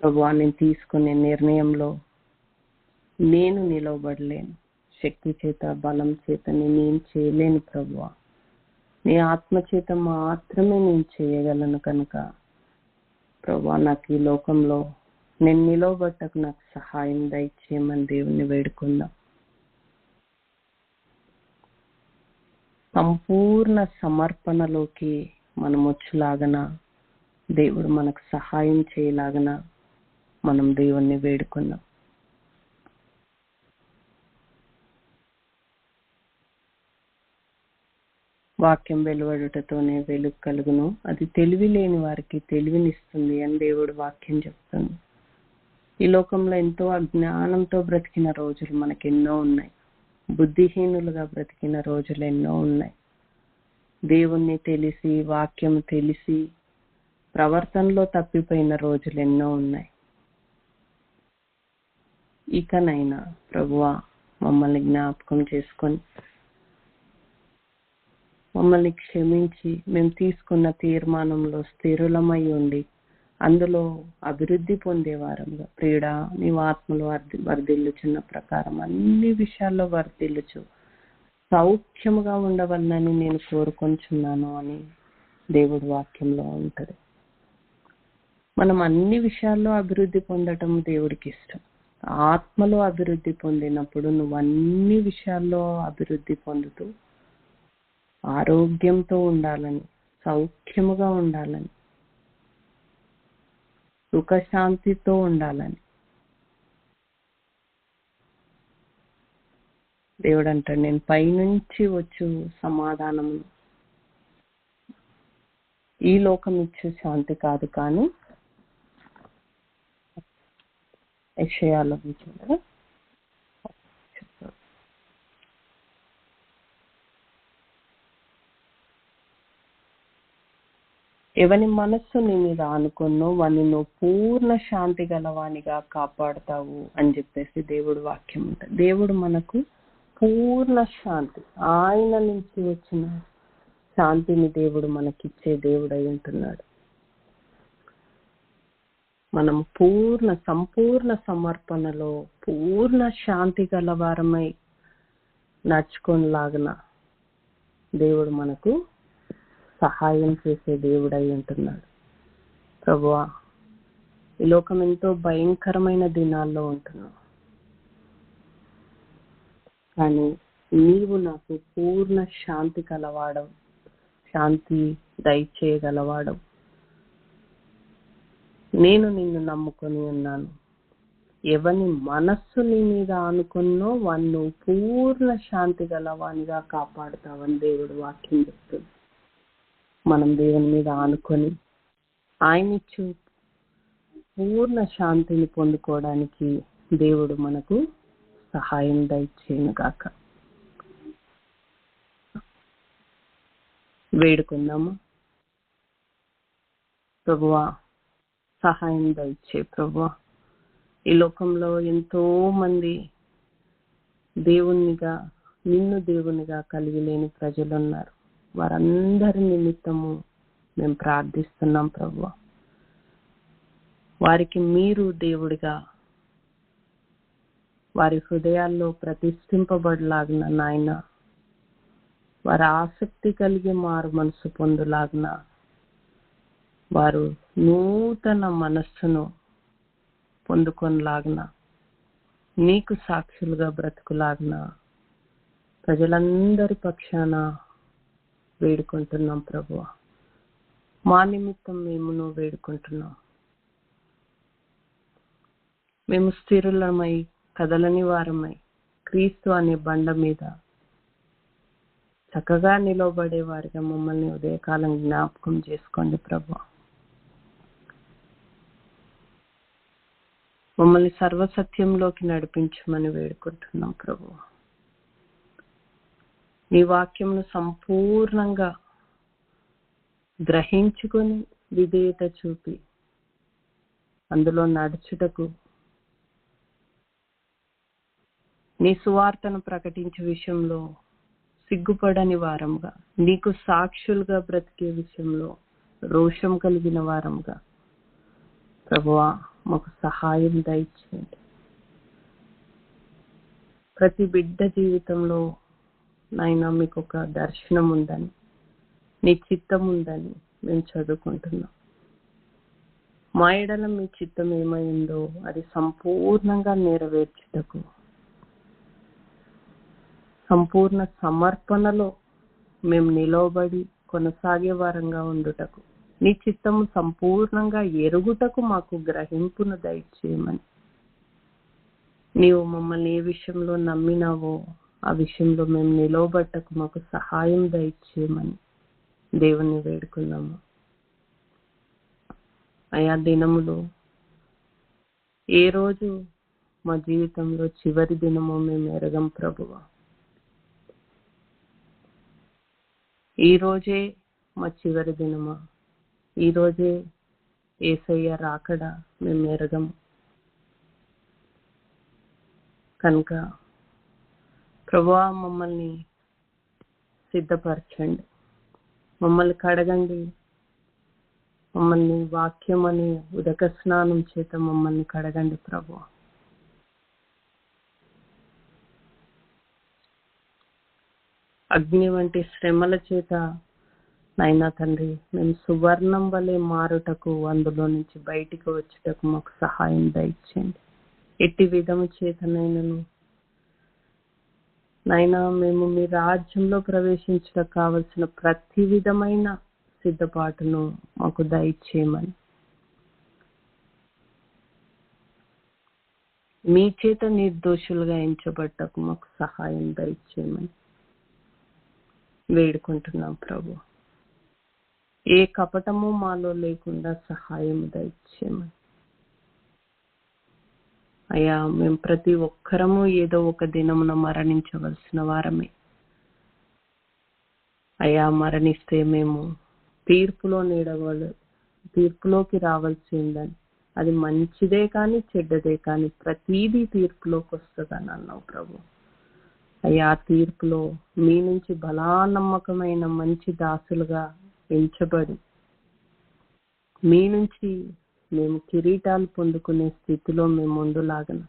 ప్రభువా నేను తీసుకునే నిర్ణయంలో నేను నిలవబడలేను, శక్తి చేత బలం చేత నేనేం చేయలేను ప్రభువా, నీ ఆత్మ చేత మాత్రమే నేను చేయగలను. కనుక ప్రభువా నాకు ఈ లోకంలో నేను నిలవబట్టకు నాకు సహాయం దయచేయమని దేవుణ్ణి వేడుకుందాం. సంపూర్ణ సమర్పణలోకి మనం వచ్చేలాగన దేవుడు మనకు సహాయం చేయలాగన మనం దేవుణ్ణి వేడుకుందాం. వాక్యం వెలువడుటతోనే వెలుగు కలుగును, అది తెలివి లేని వారికి తెలివినిస్తుంది అని దేవుడు వాక్యం చెప్తుంది. ఈ లోకంలో ఎంతో అజ్ఞానంతో బ్రతికిన రోజులు మనకెన్నో ఉన్నాయి. బుద్ధిహీనులుగా బ్రతికిన రోజులు ఎన్నో ఉన్నాయి. దేవుణ్ణి తెలిసి, వాక్యం తెలిసి ప్రవర్తనలో తప్పిపోయిన రోజులు ఎన్నో ఉన్నాయి. ఇకనైనా ప్రభువా మమ్మల్ని జ్ఞాపకం చేసుకొని, మమ్మల్ని క్షమించి, మేము తీసుకున్న తీర్మానంలో స్థిరులమై ఉండి అందులో అభివృద్ధి పొందేవారంగా, ప్రియుడా నీవు ఆత్మలో వర్ధిల్లుచున్న ప్రకారం అన్ని విషయాల్లో వర్ధిల్లుచు సౌఖ్యముగా ఉండవలనని నేను కోరుకొంచున్నాను అని దేవుడి వాక్యంలో ఉంటది. మనం అన్ని విషయాల్లో అభివృద్ధి పొందటం దేవుడికి ఇష్టం. ఆత్మలో అభివృద్ధి పొందినప్పుడు నువ్వు అన్ని విషయాల్లో అభివృద్ధి పొందుతూ ఆరోగ్యంతో ఉండాలని, సౌఖ్యముగా ఉండాలని, సుఖశాంతితో ఉండాలని దేవుడు అంటాడు. నేను పైనుంచి వచ్చు సమాధానము ఈ లోకం ఇచ్చే శాంతి కాదు, కానీ యెషయాలో చెప్తారు, ఎవని మనస్సు నీ మీద ఆనుకున్నో వాని నువ్వు పూర్ణ శాంతి గలవానిగా కాపాడుతావు అని చెప్పేసి దేవుడు వాక్యం ఉంటుంది. దేవుడు మనకు పూర్ణ శాంతి, ఆయన నుంచి వచ్చిన శాంతిని దేవుడు మనకిచ్చే దేవుడు అయి ఉంటున్నాడు. మనం సంపూర్ణ సమర్పణలో పూర్ణ శాంతి గలవారమై నడుచుకోలాగిన దేవుడు మనకు సహాయం చేసే దేవుడై ఉంటున్నాడు. ప్రభువా, ఈ లోకం ఎంతో భయంకరమైన దినాల్లో ఉంటున్నావు, కానీ నీవు నాకు పూర్ణ శాంతి కలవాడవు, శాంతి దయచేయగలవాడవు. నేను నిన్ను నమ్ముకొని ఉన్నాను. ఎవని మనస్సు నీ మీద ఆనుకున్నో వాణ్ణి పూర్ణ శాంతి గలవానిగా కాపాడుతావని దేవుడు వాక్యం చెప్తుంది. మనం దేవుని మీద ఆనుకొని ఆయనిచ్చు పూర్ణ శాంతిని పొందుకోవడానికి దేవుడు మనకు సహాయం దయచేయను గాక. వేడుకుందాము. ప్రభువా, సహాయం దయచే ప్రభువా. ఈ లోకంలో ఎంతో మంది నిన్ను దేవునిగా కలిగి లేని ప్రజలు ఉన్నారు. వారందరి నిమిత్తము మేము ప్రార్థిస్తున్నాం ప్రభువా. వారికి మీరు దేవుడిగా వారి హృదయాల్లో ప్రతిష్ఠింపబడలాగిన నాయన, వారి ఆసక్తి కలిగి మారు మనసు పొందులాగిన, వారు నూతన మనస్సును పొందుకొనలాగిన, నీకు సాక్షులుగా బ్రతుకులాగిన ప్రజలందరి పక్షాన వేడుకుంటున్నాం ప్రభువా. మా నిమిత్తం మేము వేడుకుంటున్నాం. మేము స్థిరులమై కదలని వారమై క్రీస్తు అనే బండ మీద చక్కగా నిలవబడే వారిగా మమ్మల్ని ఉదయకాలం జ్ఞాపకం చేసుకోండి ప్రభువా. మమ్మల్ని సర్వసత్యంలోకి నడిపించమని వేడుకుంటున్నాం ప్రభువా. నీ వాక్యంను సంపూర్ణంగా గ్రహించుకొని విధేయత చూపి అందులో నడుచుటకు, నీ సువార్తను ప్రకటించే విషయంలో సిగ్గుపడని వారంగా, నీకు సాక్షులుగా బ్రతికే విషయంలో రోషం కలిగిన వారంగా ప్రభువా మాకు సహాయం దయచేయండి. ప్రతి బిడ్డ జీవితంలో నాయన మీకు ఒక దర్శనం ఉందని, నీ చిత్తం ఉందని మేము చదువుకుంటున్నాం. మా ఎడల మీ చిత్తం ఏమైందో అది సంపూర్ణంగా నెరవేర్చుటకు, సంపూర్ణ సమర్పణలో మేము నిలవబడి కొనసాగే వారంగా ఉండుటకు, నీ చిత్తము సంపూర్ణంగా ఎరుగుటకు మాకు గ్రహింపును దయచేయమని, నీవు మమ్మల్ని ఏ విషయంలో నమ్మినావో ఆ విషయంలో మేము నిలవబట్టకు మాకు సహాయం దయచేయమని దేవుణ్ణి వేడుకున్నాము. ఆయా దినములు ఏ రోజు మా జీవితంలో చివరి దినమో మేము ఎరగం ప్రభువా. ఈ రోజే మా చివరి దినమా, ఈ రోజే యేసయ్య రాకడా మేము ఎరగం కనుక ప్రభువా మమ్మల్ని సిద్ధపరచండి, మమ్మల్ని కడగండి, మమ్మల్ని వాక్యం అనే ఉదక స్నానం చేత మమ్మల్ని కడగండి ప్రభువా. అగ్ని వంటి శ్రమల చేత నాయనా తండ్రి మేము సువర్ణం వలె మారుటకు, అందులో నుంచి బయటికి వచ్చుటకు మాకు సహాయం దయచేయండి. ఎట్టి విధము చేతనైనను నాయనా మేము మీ రాజ్యంలో ప్రవేశించడానికి కావలసిన ప్రతి విధమైన సిద్ధపాటును మాకు దయచేయమని, మీ చేత నిర్దోషులుగా ఎంచబట్టకు మాకు సహాయం దయచేయమని వేడుకుంటున్నాం ప్రభు. ఏ కపటము మాలో లేకుండా సహాయం దయచేయమని. అయ్యా మేము ప్రతి ఒక్కరము ఏదో ఒక దినమున మరణించవలసిన వారమే. అయ్యా మరణిస్తే మేము తీర్పులోకి రావాల్సి ఉందని, అది మంచిదే కానీ చెడ్డదే కానీ ప్రతీదీ తీర్పులోకి వస్తుందని అన్నావు ప్రభు. అయ్యా తీర్పులో మీ నుంచి బలానమ్మకమైన మంచి దాసులుగా ఎంచబడి మీ నుంచి మేము కిరీటాలు పొందుకునే స్థితిలో మేము ముందులాగన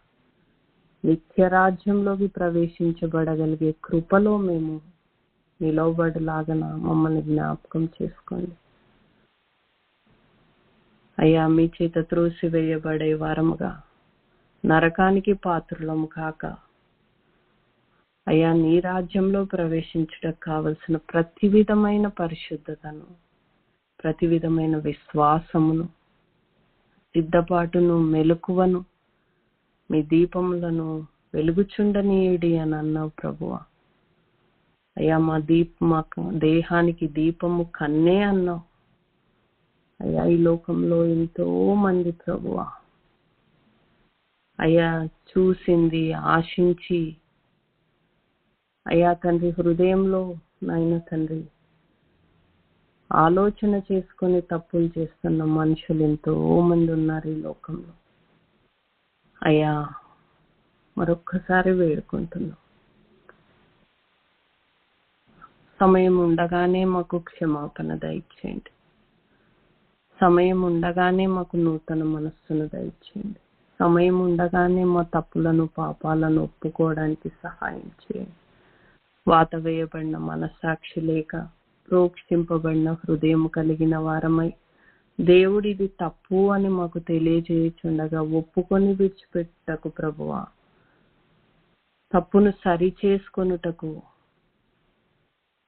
నిత్య రాజ్యంలోకి ప్రవేశించబడగలిగే కృపలో మేము నిలవబడలాగన మమ్మల్ని జ్ఞాపకం చేసుకోండి. అయ్యా, మీ చేత త్రోసివేయబడే వారముగా నరకానికి పాత్రులము కాక అయ్యా నీ రాజ్యంలో ప్రవేశించడానికి కావలసిన ప్రతి విధమైన పరిశుద్ధతను, ప్రతి విధమైన విశ్వాసమును, సిద్ధపాటును, మెలకువను మీ దీపములను వెలుగుచుండనీయుడి అని అన్నావు ప్రభువా. అయ్యా మా దేహానికి దీపము కన్నే అన్నావు. అయ్యా ఈ లోకంలో ఎంతో మంది ప్రభువా అయ్యా చూసింది ఆశించి అయ్యా తండ్రి హృదయంలో నాయన తండ్రి ఆలోచన చేసుకొని తప్పులు చేస్తున్న మనుషులు ఎంతో మంది ఉన్నారు ఈ లోకంలో. అయ్యా మరొక్కసారి వేడుకుంటున్నాం, సమయం ఉండగానే మాకు క్షమాపణ దయచేయండి. సమయం ఉండగానే మాకు నూతన మనస్సును దయచేయండి. సమయం ఉండగానే మా తప్పులను పాపాలను ఒప్పుకోవడానికి సహాయం చేయండి. వాత వేయబడిన మనస్సాక్షి లేక ప్రోక్షింపబడిన హృదయం కలిగిన వారమై దేవుడిది తప్పు అని మాకు తెలియజేయుచుండగా ఒప్పుకొని విడిచిపెట్టుటకు ప్రభువా, తప్పును సరి చేసుకొనుటకు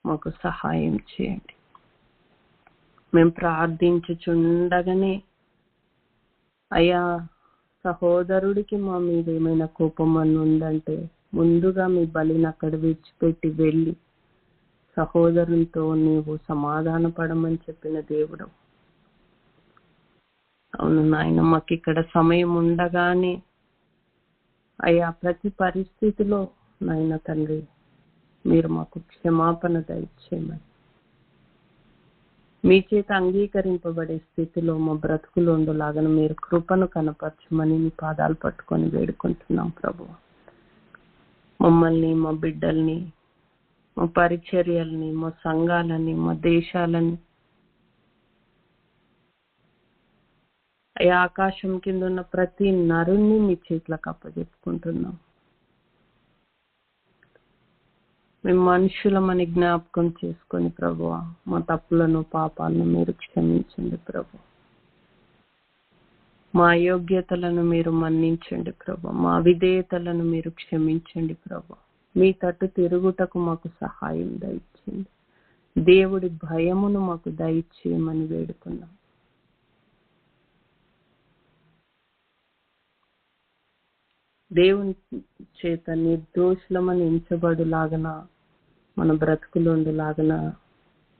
మాకు సహాయం చేయండి. మేము ప్రార్థించుచుండగానే అయ్యా సహోదరుడికి మా మీద ఏమైనా కోపం అని ఉందంటే ముందుగా మీ బలిని అక్కడ విడిచిపెట్టి వెళ్ళి సహోదరునితో నీవు సమాధాన పడమని చెప్పిన దేవుడు. అవును నాయన, మాకు ఇక్కడ సమయం ఉండగానే అయ్యా ప్రతి పరిస్థితిలో నాయన తండ్రి మీరు మాకు క్షమాపణ దయచేయమని, మీ చేత అంగీకరింపబడే స్థితిలో మా బ్రతుకులు ఉండలాగా మీరు కృపను కనపరచమని మీ పాదాలు పట్టుకొని వేడుకుంటున్నాం ప్రభు. మమ్మల్ని, మా బిడ్డల్ని, మా పరిచర్యల్ని, మా సంఘాలని, మా దేశాలని ఆకాశం కింద ఉన్న ప్రతి నరుణ్ణి మీ చేతులకు అప్పచెప్పుకుంటున్నాం. మేము మనుషులమని జ్ఞాపకం చేసుకొని ప్రభువా మా తప్పులను పాపాలను మీరు క్షమించండి ప్రభు. మా అయోగ్యతలను మీరు మన్నించండి ప్రభు. మా అవిధేయతలను మీరు క్షమించండి ప్రభు. మీ తట్టు తిరుగుటకు మాకు సహాయం దయచేయండి. దేవుడి భయమును మాకు దయచేయమని వేడుకున్నాం. దేవుని చేత నిర్దోషులమని ఎంచబడులాగన మన బ్రతుకులుండులాగన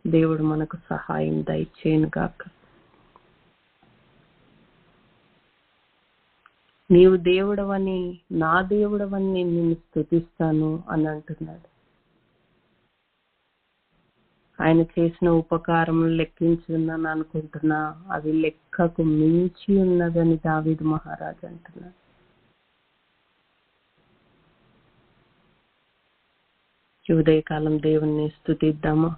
దేవుడు మనకు సహాయం దయచేయను గాక. నీవు దేవుడవని, నా దేవుడవని నేను నిన్ను స్తుతిస్తాను అని అంటున్నాడు. ఆయన చేసిన ఉపకారములు లెక్కించున్నాను అనుకుంటున్నా, అవి లెక్కకు మించి ఉన్నదని దావీదు మహారాజు అంటున్నాడు. ఉదయకాలం దేవుణ్ణి స్తుతిద్దామా?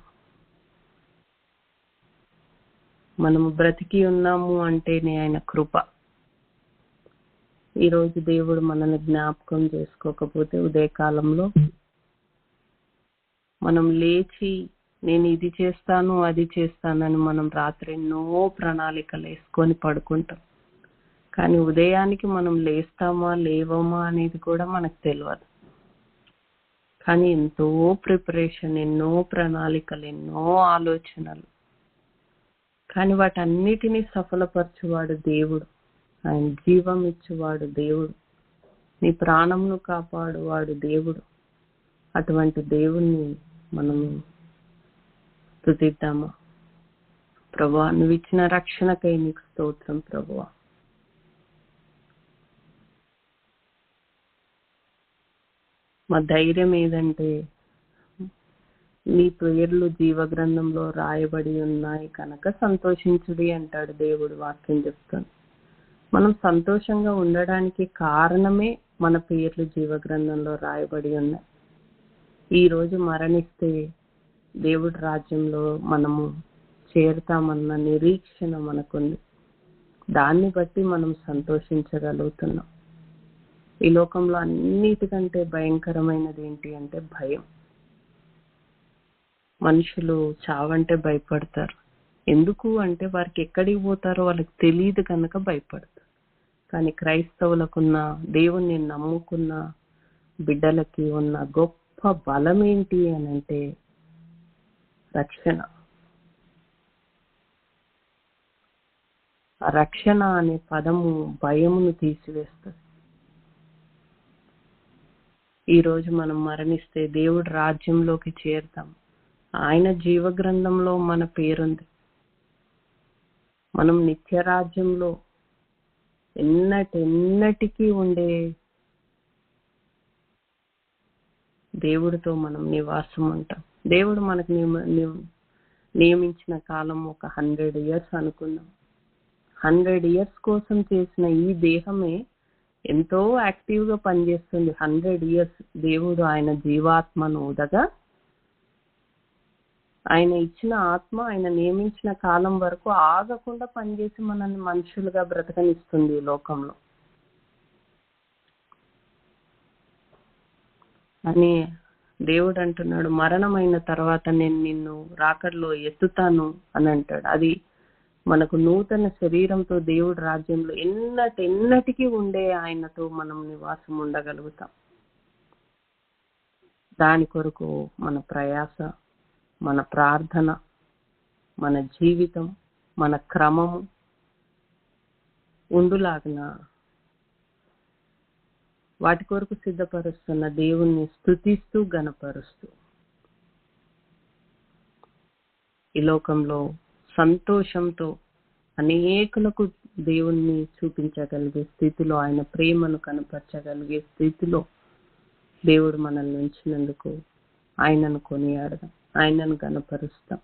మనము బ్రతికి ఉన్నాము అంటేనే ఆయన కృప. ఈరోజు దేవుడు మనల్ని జ్ఞాపకం చేసుకోకపోతే ఉదయకాలంలో మనం లేచి నేను ఇది చేస్తాను అది చేస్తానని మనం రాత్రి ఎన్నో ప్రణాళికలు వేసుకొని పడుకుంటాం. కానీ ఉదయానికి మనం లేస్తామా లేవమా అనేది కూడా మనకు తెలియదు. కానీ ఎంతో ప్రిపరేషన్, ఎన్నో ప్రణాళికలు, ఎన్నో ఆలోచనలు, కానీ వాటన్నిటినీ సఫలపరచువాడు దేవుడు. ఆయన జీవం ఇచ్చేవాడు దేవుడు. నీ ప్రాణంను కాపాడువాడు దేవుడు. అటువంటి దేవుణ్ణి మనము స్తుతిద్దామా? ప్రభువా, నువ్వు ఇచ్చిన రక్షణకై నీకు స్తోత్రం ప్రభువా. మా ధైర్యం ఏదంటే నీ పేర్లు జీవగ్రంథంలో రాయబడి ఉన్నాయి కనుక సంతోషించుడి అంటాడు దేవుడు. వాక్యం చెప్తాను. మనం సంతోషంగా ఉండడానికి కారణమే మన పేర్లు జీవగ్రంథంలో రాయబడి ఉన్నాయి. ఈ రోజు మరణిస్తే దేవుడి రాజ్యంలో మనము చేరుతామన్న నిరీక్షణ మనకుంది. దాన్ని బట్టి మనం సంతోషించగలుగుతున్నాం. ఈ లోకంలో అన్నిటికంటే భయంకరమైనది ఏంటి అంటే భయం. మనుషులు చావంటే భయపడతారు. ఎందుకు అంటే వారికి ఎక్కడికి పోతారో వాళ్ళకి తెలియదు కనుక భయపడతారు. కానీ క్రైస్తవులకున్న, దేవుణ్ణి నమ్ముకున్న బిడ్డలకి ఉన్న గొప్ప బలం ఏంటి అని అంటే రక్షణ. ఆ రక్షణ అనే పదము భయమును తీసివేస్తుంది. ఈ రోజు మనం మరణిస్తే దేవుడి రాజ్యంలోకి చేరుతాం. ఆయన జీవ గ్రంథంలో మన పేరుంది. మనం నిత్య రాజ్యంలో ఎన్నటికీ ఉండే దేవుడితో మనం నివాసం ఉంటాం. దేవుడు మనకు నియమించిన కాలం ఒక 100 years అనుకుందాం. 100 years కోసం చేసిన ఈ దేహమే ఎంతో యాక్టివ్ గా పనిచేస్తుంది. 100 years దేవుడు ఆయన జీవాత్మను ఉదగా, ఆయన ఇచ్చిన ఆత్మ ఆయన నియమించిన కాలం వరకు ఆగకుండా పనిచేసి మనల్ని మనుషులుగా బ్రతకనిస్తుంది ఈ లోకంలో అని దేవుడు అంటున్నాడు. మరణమైన తర్వాత నేను నిన్ను రాకడలో ఎత్తుతాను అని అంటాడు. అది మనకు నూతన శరీరంతో దేవుడు రాజ్యంలో ఎన్నటికీ ఉండే ఆయనతో మనం నివాసం ఉండగలుగుతాం. దాని కొరకు మన ప్రయాస, మన ప్రార్థన, మన జీవితం, మన క్రమము ఉండులాగిన వాటి కొరకు సిద్ధపరుస్తున్న దేవుణ్ణి స్తుతిస్తూ గణపరుస్తూ ఈ లోకంలో సంతోషంతో అనేకులకు దేవుణ్ణి చూపించగలిగే స్థితిలో, ఆయన ప్రేమను కనపరచగలిగే స్థితిలో దేవుడు మనల్ని ఉంచినందుకు ఆయనను కొనియాడదాం, ఆయనను గణపరుస్తాం.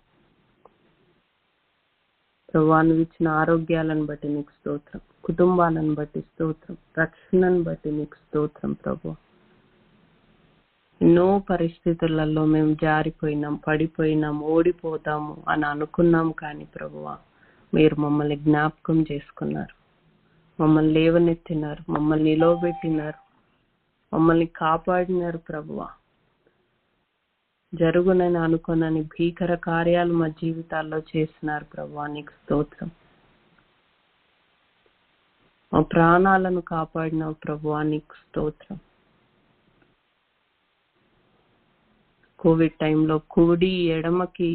ప్రభువా, నువ్వు ఇచ్చిన ఆరోగ్యాలను బట్టి నీకు స్తోత్రం, కుటుంబాలను బట్టి స్తోత్రం, రక్షణను బట్టి నీకు స్తోత్రం. ప్రభువా, ఎన్నో పరిస్థితులలో మేము జారిపోయినాం, పడిపోయినాం, ఓడిపోతాము అని అనుకున్నాం. కానీ ప్రభువా, మీరు మమ్మల్ని జ్ఞాపకం చేసుకున్నారు, మమ్మల్ని లేవనెత్తినారు, మమ్మల్ని నిలవబెట్టినారు, మమ్మల్ని కాపాడినారు. ప్రభువా, జరుగునని అనుకోనని భీకర కార్యాలు మా జీవితాల్లో చేసినారు. ప్రభువా, నీకు స్తోత్రం. మా ప్రాణాలను కాపాడినావు. ప్రభువా, నీకు స్తోత్రం. కోవిడ్ టైంలో కుడి ఎడమకి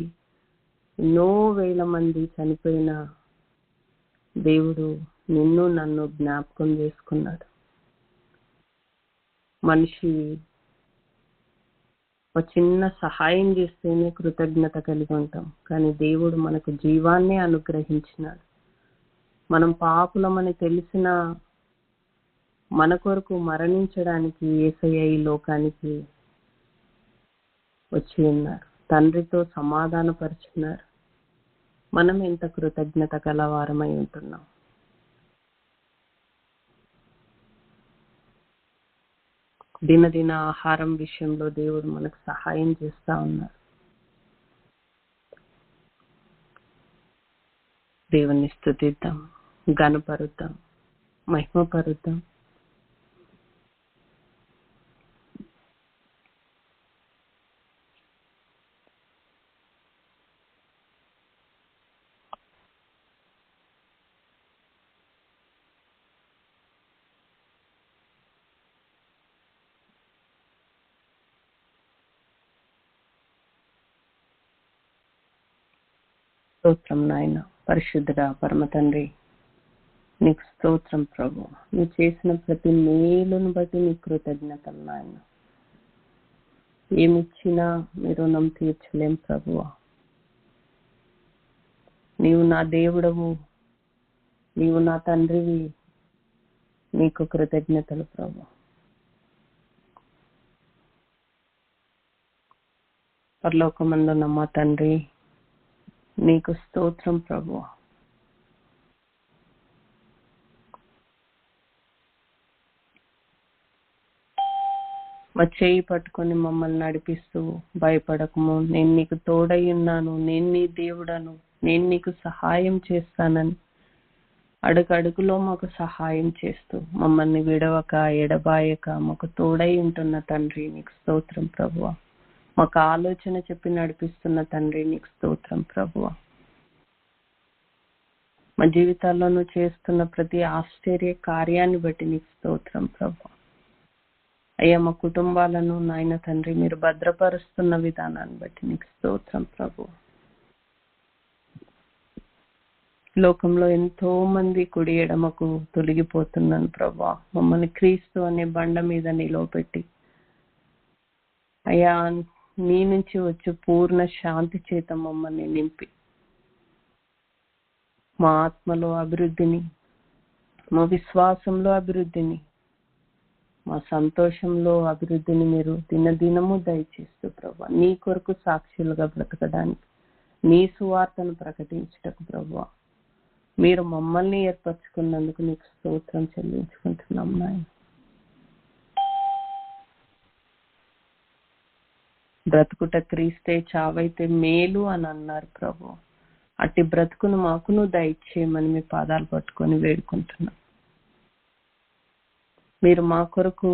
ఎన్నో వేల మంది చనిపోయిన దేవుడు నిన్ను నన్ను జ్ఞాపకం చేసుకున్నాడు. మనిషి ఒక చిన్న సహాయం చేస్తేనే కృతజ్ఞత కలిగి ఉంటాం. కానీ దేవుడు మనకు జీవాన్ని అనుగ్రహించినాడు. మనం పాపులమని తెలిసిన మన కొరకు మరణించడానికి యేసయ్య ఈ లోకానికి వచ్చి ఉన్నారు. తండ్రితో సమాధానపరుచున్నారు. మనం ఎంత కృతజ్ఞత గలవారమై ఉంటున్నాం. దినదిన ఆహారం విషయంలో దేవుడు మనకు సహాయం చేస్తా ఉన్నారు. దేవుని స్తుతిద్దాం, ఘనపరుద్దాం, మహిమపరుద్దాం. స్తోత్రం నాయన, పరిశుద్ధుడా, పరమ తండ్రి, నీకు స్తోత్రం. ప్రభు, నువ్వు చేసిన ప్రతి మేలును బట్టి నీకు కృతజ్ఞతలు నాయన. ఏమిచ్చినా మీ రుణం తీర్చలేం. ప్రభువా, నీవు నా దేవుడవు, నీవు నా తండ్రివి, నీకు కృతజ్ఞతలు. ప్రభు, పరలోకమందున్న మా తండ్రి, నీకు స్తోత్రం. ప్రభు, మా చేయి పట్టుకొని మమ్మల్ని నడిపిస్తూ భయపడకము, నేను నీకు తోడై ఉన్నాను, నేను నీ దేవుడను, నేను నీకు సహాయం చేస్తానని అడుగడుగులో మాకు సహాయం చేస్తూ మమ్మల్ని విడవక ఎడబాయక మాకు తోడై ఉంటున్న తండ్రి నీకు స్తోత్రం ప్రభువా. మాకు ఆలోచన చెప్పి నడిపిస్తున్న తండ్రి నీకు స్తోత్రం ప్రభువా. మా జీవితాల్లో నువ్వు చేస్తున్న ప్రతి ఆశ్చర్య కార్యాన్ని బట్టి నీకు స్తోత్రం ప్రభువా. అయ్యా మా కుటుంబాలను నాయన తండ్రి మీరు భద్రపరుస్తున్న విధానాన్ని బట్టి నీకు స్తోత్రం ప్రభువా. లోకంలో ఎంతో మంది కుడి ఎడమకు తొలగిపోతున్నాను ప్రభువా. మమ్మల్ని క్రీస్తు అనే బండ మీద నిలవబెట్టి అయ్యా నీ నుంచి వచ్చి పూర్ణ శాంతి చేత మమ్మల్ని నింపి మా ఆత్మలో అభివృద్ధిని, మా విశ్వాసంలో అభివృద్ధిని, మా సంతోషంలో అభివృద్ధిని మీరు దినదినము దయచేస్తూ ప్రభువా. నీ కొరకు సాక్షులుగా బ్రతకడానికి, నీ సువార్తను ప్రకటించటకు ప్రభువా మీరు మమ్మల్ని ఏర్పరచుకున్నందుకు నీకు స్తోత్రం చెల్లించుకుంటున్నాం నాయన. బ్రతుకుట క్రీస్తే చావైతే మేలు అని అన్నారు ప్రభు. అట్టి బ్రతుకును మాకును దయచేయమని మీ పాదాలు పట్టుకొని వేడుకుంటున్నాం. మీరు మా కొరకు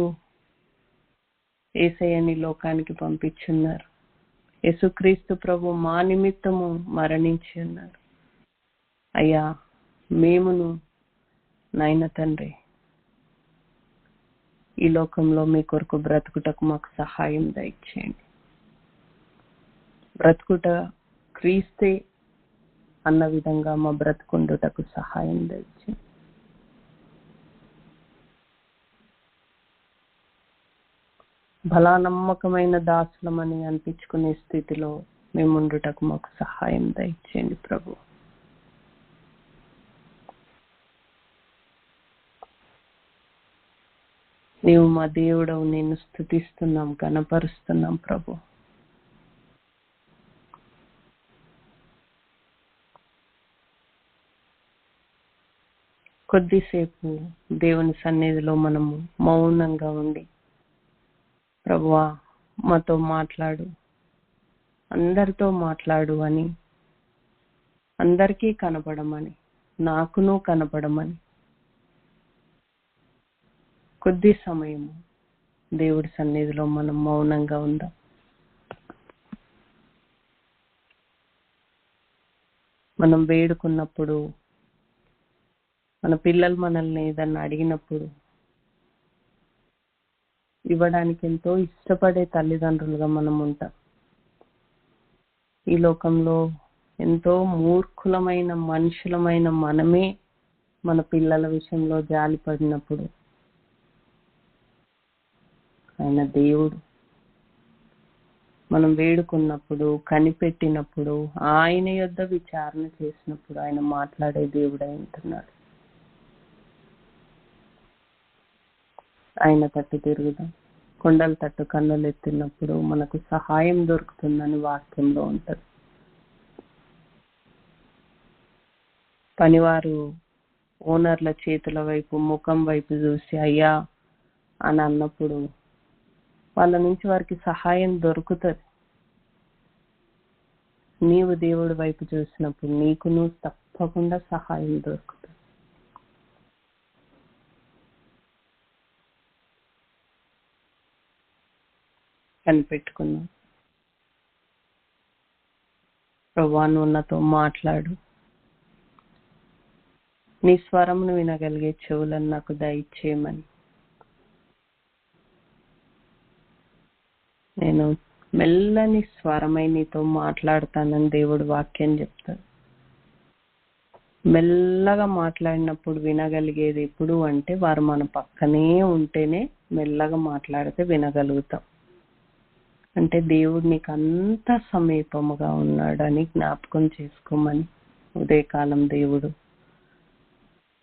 యేసయ్యని లోకానికి పంపించున్నారు. యేసుక్రీస్తు ప్రభు మా నిమిత్తము మరణించి ఉన్నారు. అయ్యా మేమును నాయన తండ్రి ఈ లోకంలో మీ కొరకు బ్రతుకుటకు మాకు సహాయం దయచేయండి. బ్రతుకుట క్రీస్తే అన్న విధంగా మా బ్రతుకుండుటకు సహాయం దయచేయండి. బలానమ్మకమైన దాసులమని అనిపించుకునే స్థితిలో మేముండుటకు మాకు సహాయం దయచేయండి ప్రభు. నీవు మా దేవుడవు, నిన్ను స్తుతిస్తున్నాం, గణపరుస్తున్నాం ప్రభు. కొద్దిసేపు దేవుని సన్నిధిలో మనము మౌనంగా ఉండి ప్రభువా మాతో మాట్లాడు, అందరితో మాట్లాడు అని, అందరికీ కనపడమని, నాకును కనపడమని కొద్ది సమయము దేవుడి సన్నిధిలో మనం మౌనంగా ఉందాం. మనం వేడుకున్నప్పుడు, మన పిల్లలు మనల్ని ఏదన్నా అడిగినప్పుడు ఇవ్వడానికి ఎంతో ఇష్టపడే తల్లిదండ్రులుగా మనం ఉంటాం. ఈ లోకంలో ఎంతో మూర్ఖులమైన మనుషులమైన మనమే మన పిల్లల విషయంలో జాలి పడినప్పుడు ఆయన దేవుడు మనం వేడుకున్నప్పుడు, కనిపెట్టినప్పుడు, ఆయన యొద్ద విచారణ చేసినప్పుడు ఆయన మాట్లాడే దేవుడై ఉంటున్నాడు. ఆయన తట్టు తిరుగుదాం. కొండల తట్టు కన్నులు ఎత్తినప్పుడు మనకు సహాయం దొరుకుతుందని వాక్యంలో ఉంటది. పనివారు ఓనర్ల చేతుల వైపు, ముఖం వైపు చూసి అయ్యా అని అన్నప్పుడు వాళ్ళ నుంచి వారికి సహాయం దొరుకుతుంది. నీవు దేవుడి వైపు చూసినప్పుడు నీకును తప్పకుండా సహాయం దొరుకుతుంది. కనిపెట్టుకున్నాం. ప్రభువా నువ్వు నాతో మాట్లాడు, నీ స్వరమును వినగలిగే చెవులను నాకు దయచేయమని. నేను మెల్లని స్వరమై నీతో మాట్లాడతానని దేవుడు వాక్యం చెప్తాడు. మెల్లగా మాట్లాడినప్పుడు వినగలిగేది ఎప్పుడు అంటే వారు మన పక్కనే ఉంటేనే మెల్లగా మాట్లాడితే వినగలుగుతాం. అంటే దేవుడు నీకు అంత సమీపముగా ఉన్నాడని జ్ఞాపకం చేసుకోమని ఉదయకాలం దేవుడు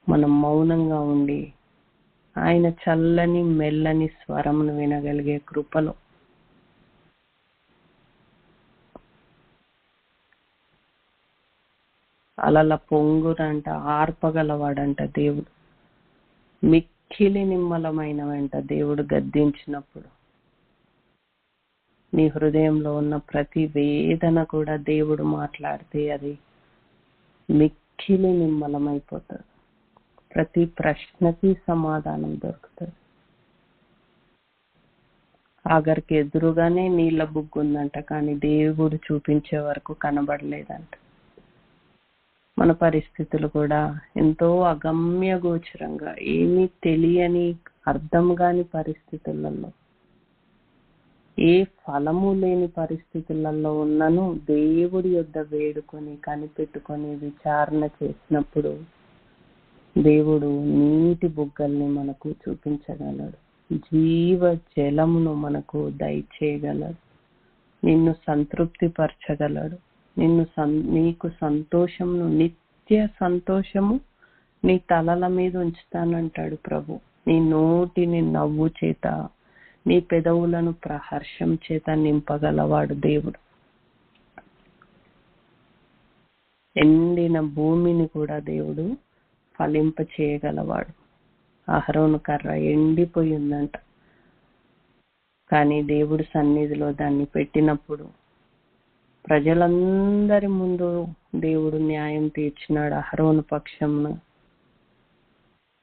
మనం మౌనంగా ఉండి ఆయన చల్లని మెల్లని స్వరమును వినగలిగే కృపలో అలల పొంగురంట ఆర్పగలవాడంట దేవుడు. మిక్కిలి నిమ్మలమైన వెంట దేవుడు గద్దించినప్పుడు నీ హృదయంలో ఉన్న ప్రతి వేదన కూడా దేవుడు మాట్లాడితే అది మిక్కిలి నిమ్మలమైపోతుంది. ప్రతి ప్రశ్నకి సమాధానం దొరుకుతుంది. ఆఖరికి ఎదురుగానే నీళ్ళ బుగ్గు ఉందంట, కానీ దేవుడు చూపించే వరకు కనబడలేదంట. మన పరిస్థితులు కూడా ఎంతో అగమ్య గోచరంగా, ఏమీ తెలియని, అర్థం కాని పరిస్థితులలో, ఏ ఫలము లేని పరిస్థితులలో ఉన్నను దేవుడి యొద్ద వేడుకొని కనిపెట్టుకొని విచారణ చేసినప్పుడు దేవుడు నీటి బుగ్గల్ని మనకు చూపించగలడు, జీవ జలమును మనకు దయచేయగలడు, నిన్ను సంతృప్తి పరచగలడు, నీకు సంతోషమును, నిత్య సంతోషము నీ తలల మీద ఉంచుతానంటాడు ప్రభు. నీ నోటిని నవ్వు చేత, నీ పెదవులను ప్రహర్షం చేత నింపగలవాడు దేవుడు. ఎండిన భూమిని కూడా దేవుడు ఫలింప చేయగలవాడు. అహరోను కర్ర ఎండిపోయి ఉందంట, కానీ దేవుడి సన్నిధిలో దాన్ని పెట్టినప్పుడు ప్రజలందరి ముందు దేవుడు న్యాయం తీర్చినాడు. అహరోను పక్షమును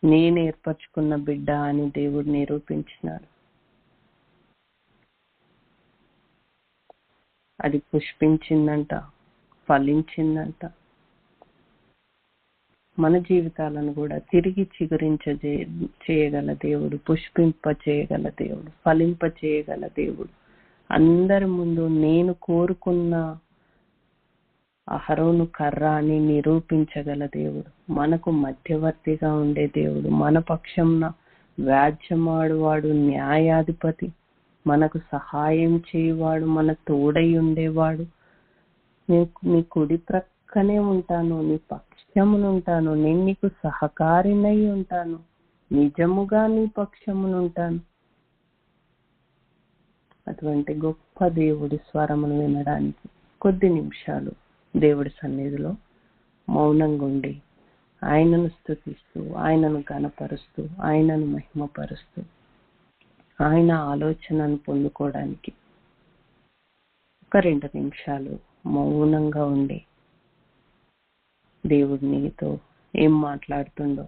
నేను ఏర్పరచుకున్న బిడ్డ అని దేవుడు నిరూపించినాడు. అది పుష్పించిందంట, ఫలించిందంట. మన జీవితాలను కూడా తిరిగి చేయగల దేవుడు, పుష్పింప చేయగల దేవుడు, ఫలింప చేయగల దేవుడు. అందరి ముందు నేను కోరుకున్న అహరోను కర్ర అని నిరూపించగల దేవుడు, మనకు మధ్యవర్తిగా ఉండే దేవుడు, మన పక్షంన వ్యాజ్యమాడువాడు, న్యాయాధిపతి, మనకు సహాయం చేయవాడు, మన తోడై ఉండేవాడు. నీ కుడి ప్రక్కనే ఉంటాను, నీ పక్షమునుంటాను, నేను నీకు సహకారినై ఉంటాను, నిజముగా నీ పక్షమునుంటాను. అటువంటి గొప్ప దేవుడి స్వరమును వినడానికి కొద్ది నిమిషాలు దేవుడి సన్నిధిలో మౌనంగా ఉండి ఆయనను స్తుతిస్తూ, ఆయనను ఘనపరుస్తూ, ఆయనను మహిమపరుస్తూ, ఆయన ఆలోచనను పొందుకోవడానికి ఒక 2 నిమిషాలు మౌనంగా ఉండి దేవుడు నీతో ఏం మాట్లాడుతుండో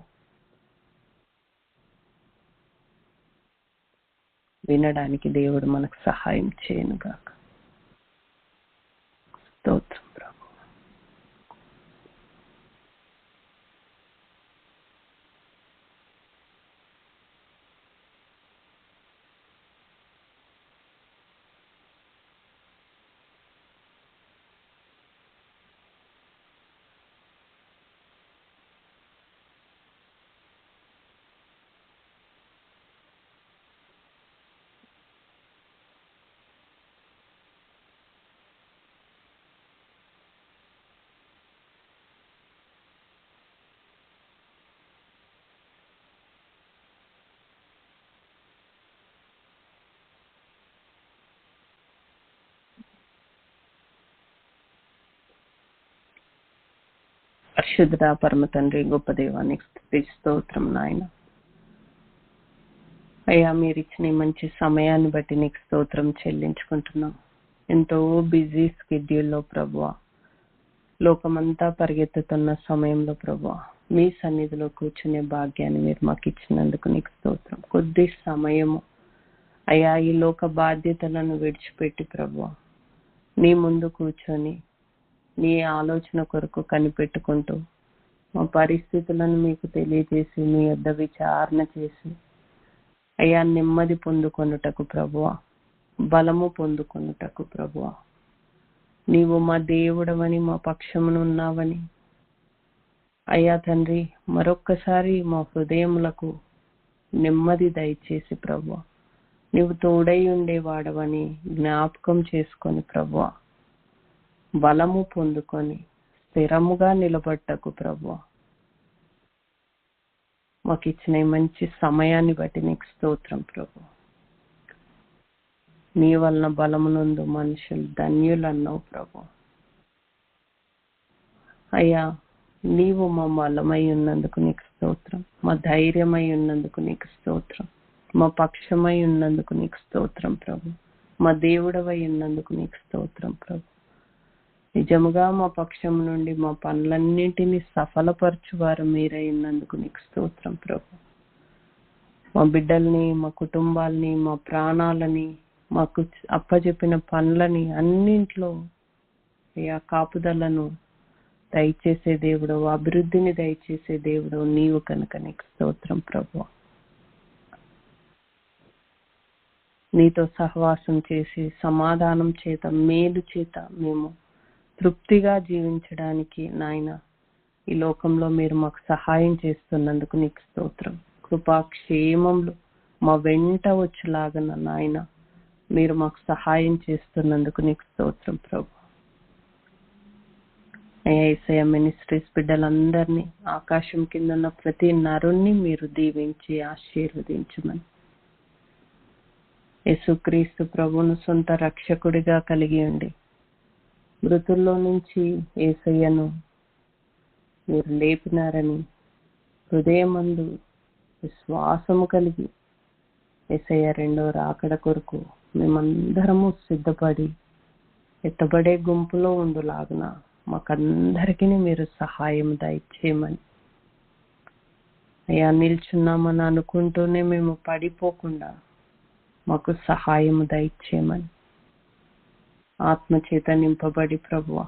వినడానికి దేవుడు మనకు సహాయం చేయను గాక. స్తోత్రం ప్రభు. పరిశుద్ధ పరమ తండ్రి, గొప్ప దేవానికి స్తుతి స్తోత్రం నాయన. అయ్యా, మీరు ఇచ్చిన మంచి సమయాన్ని బట్టి నీకు స్తోత్రం చెల్లించుకుంటున్నాం. ఎంతో బిజీ స్కెడ్యూల్లో ప్రభువా, లోకమంతా పరిగెత్తుతున్న సమయంలో ప్రభువా, మీ సన్నిధిలో కూర్చునే భాగ్యాన్ని మీరు మాకు ఇచ్చినందుకు నీకు స్తోత్రం. కొద్ది సమయము అయ్యా, ఈ లోక బాధ్యతలను విడిచిపెట్టి ప్రభువా, నీ ముందు కూర్చొని నీ ఆలోచన కొరకు కనిపెట్టుకుంటూ మా పరిస్థితులను మీకు తెలియజేసి మీ యొద్ద విచారణ చేసి అయ్యా నెమ్మది పొందుకొనుటకు ప్రభువా, బలము పొందుకొనుటకు ప్రభువా, నీవు మా దేవుడవని, మా పక్షమును ఉన్నావని అయ్యా తండ్రి మరొక్కసారి మా హృదయములకు నెమ్మది దయచేసి ప్రభువా, నీవు తోడై ఉండేవాడవని జ్ఞాపకం చేసుకొని ప్రభువా, బలము పొందుకొని స్థిరముగా నిలబట్టకు ప్రభువా, మాకు ఇచ్చిన మంచి సమయాన్ని బట్టి నీకు స్తోత్రం ప్రభు. నీ వలన బలమునందు మనుషులు ధన్యులు అన్నావు ప్రభు. అయ్యా, నీవు మా బలమై ఉన్నందుకు నీకు స్తోత్రం, మా ధైర్యమై ఉన్నందుకు నీకు స్తోత్రం, మా పక్షమై ఉన్నందుకు నీకు స్తోత్రం ప్రభు, మా దేవుడవై ఉన్నందుకు నీకు స్తోత్రం ప్రభు. నిజముగా మా పక్షం నుండి మా పనులన్నింటినీ సఫలపరచువారు మీరై ఉన్నందుకు నీకు స్తోత్రం ప్రభు. మా బిడ్డల్ని, మా కుటుంబాలని, మా ప్రాణాలని, మాకు అప్పచెప్పిన పనులని అన్నింట్లో కాపుదలను దయచేసే దేవుడు, అభివృద్ధిని దయచేసే దేవుడు నీవు కనుక నీకు స్తోత్రం ప్రభు. నీతో సహవాసం చేసి సమాధానం చేత, మేలు చేత మేము తృప్తిగా జీవించడానికి నాయన ఈ లోకంలో మీరు మాకు సహాయం చేస్తున్నందుకు నీకు స్తోత్రం. కృపాక్షేమములు మా వెంట వచ్చేలాగా నాయన మీరు మాకు సహాయం చేస్తున్నందుకు నీకు స్తోత్రం ప్రభు. యేసయ్య మినిస్ట్రీస్ బిడ్డలందరినీ, ఆకాశం కింద ఉన్న ప్రతి నరుణ్ణి మీరు దీవించి ఆశీర్వదించమని, యేసుక్రీస్తు ప్రభువును సొంత రక్షకుడిగా కలిగి ఉండి మృతుల్లో నుంచి యేసయ్యను మీరు లేపినారని హృదయమందు విశ్వాసము కలిగి యేసయ్య రెండో రాకడ కొరకు మేమందరము సిద్ధపడి ఎత్తబడే గుంపులో ఉండులాగున మాకందరికీ మీరు సహాయం దయచేయమని, అయ్యా నిల్చున్నామని అనుకుంటూనే మేము పడిపోకుండా మాకు సహాయం దయచేయమని, ఆత్మచేత నింపబడి ప్రభువా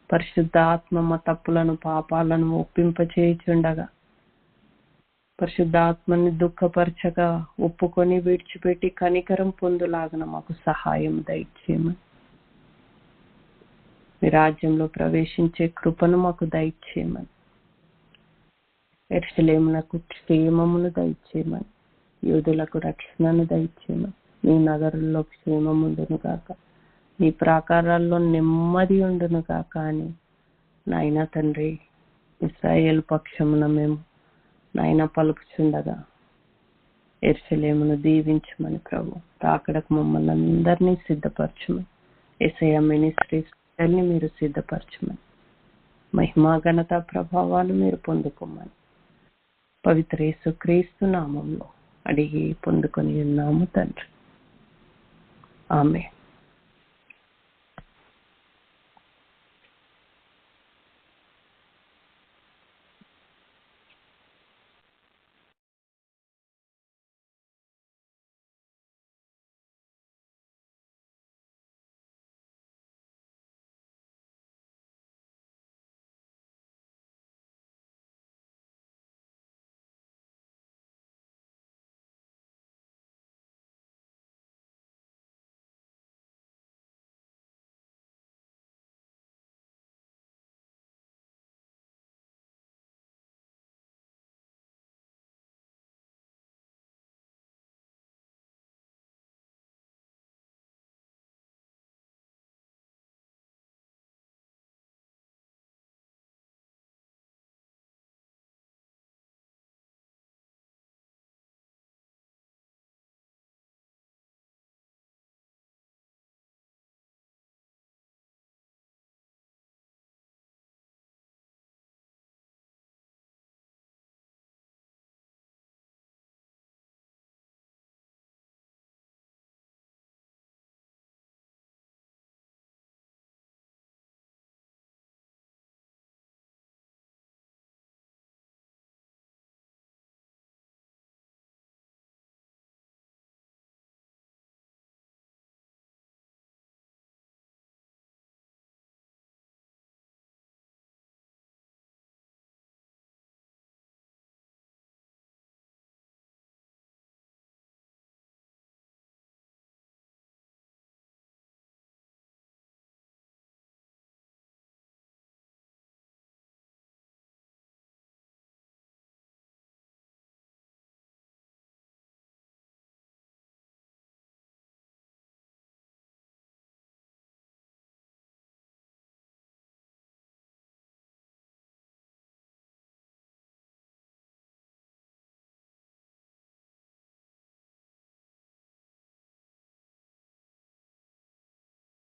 పరిశుద్ధ ఆత్మ మా తప్పులను పాపాలను ఒప్పింపచేయుచుండగా పరిశుద్ధ ఆత్మని దుఃఖపరచగా ఒప్పుకొని విడిచిపెట్టి కనికరం పొందులాగన మాకు సహాయం దయచేయమని, మీ రాజ్యంలో ప్రవేశించే కృపను మాకు దయచేయమని, యెరూషలేమునకు క్షేమమును దయచేయమని, యూదులకు రక్షణను దయచేయమని, నీ నగరంలో క్షేమముండును గాక, నీ ప్రాకారాల్లో నెమ్మది ఉండును గాక అని నాయన తండ్రి ఇశ్రాయేలు పక్షమున మేము నాయన పలుకుచుండగా యెరూషలేమును దీవించమని ప్రభు, రాకడకు మమ్మల్ని అందరినీ సిద్ధపరచమని, యేసయ్య మినిస్ట్రీస్ మీరు సిద్ధపరచమని, మహిమా ఘనత ప్రభావాలు మీరు పొందుకోమని పవిత్ర యేసుక్రీస్తు నామంలో అడిగి పొందుకొని ఉన్నాము తండ్రి. ఆమేన్.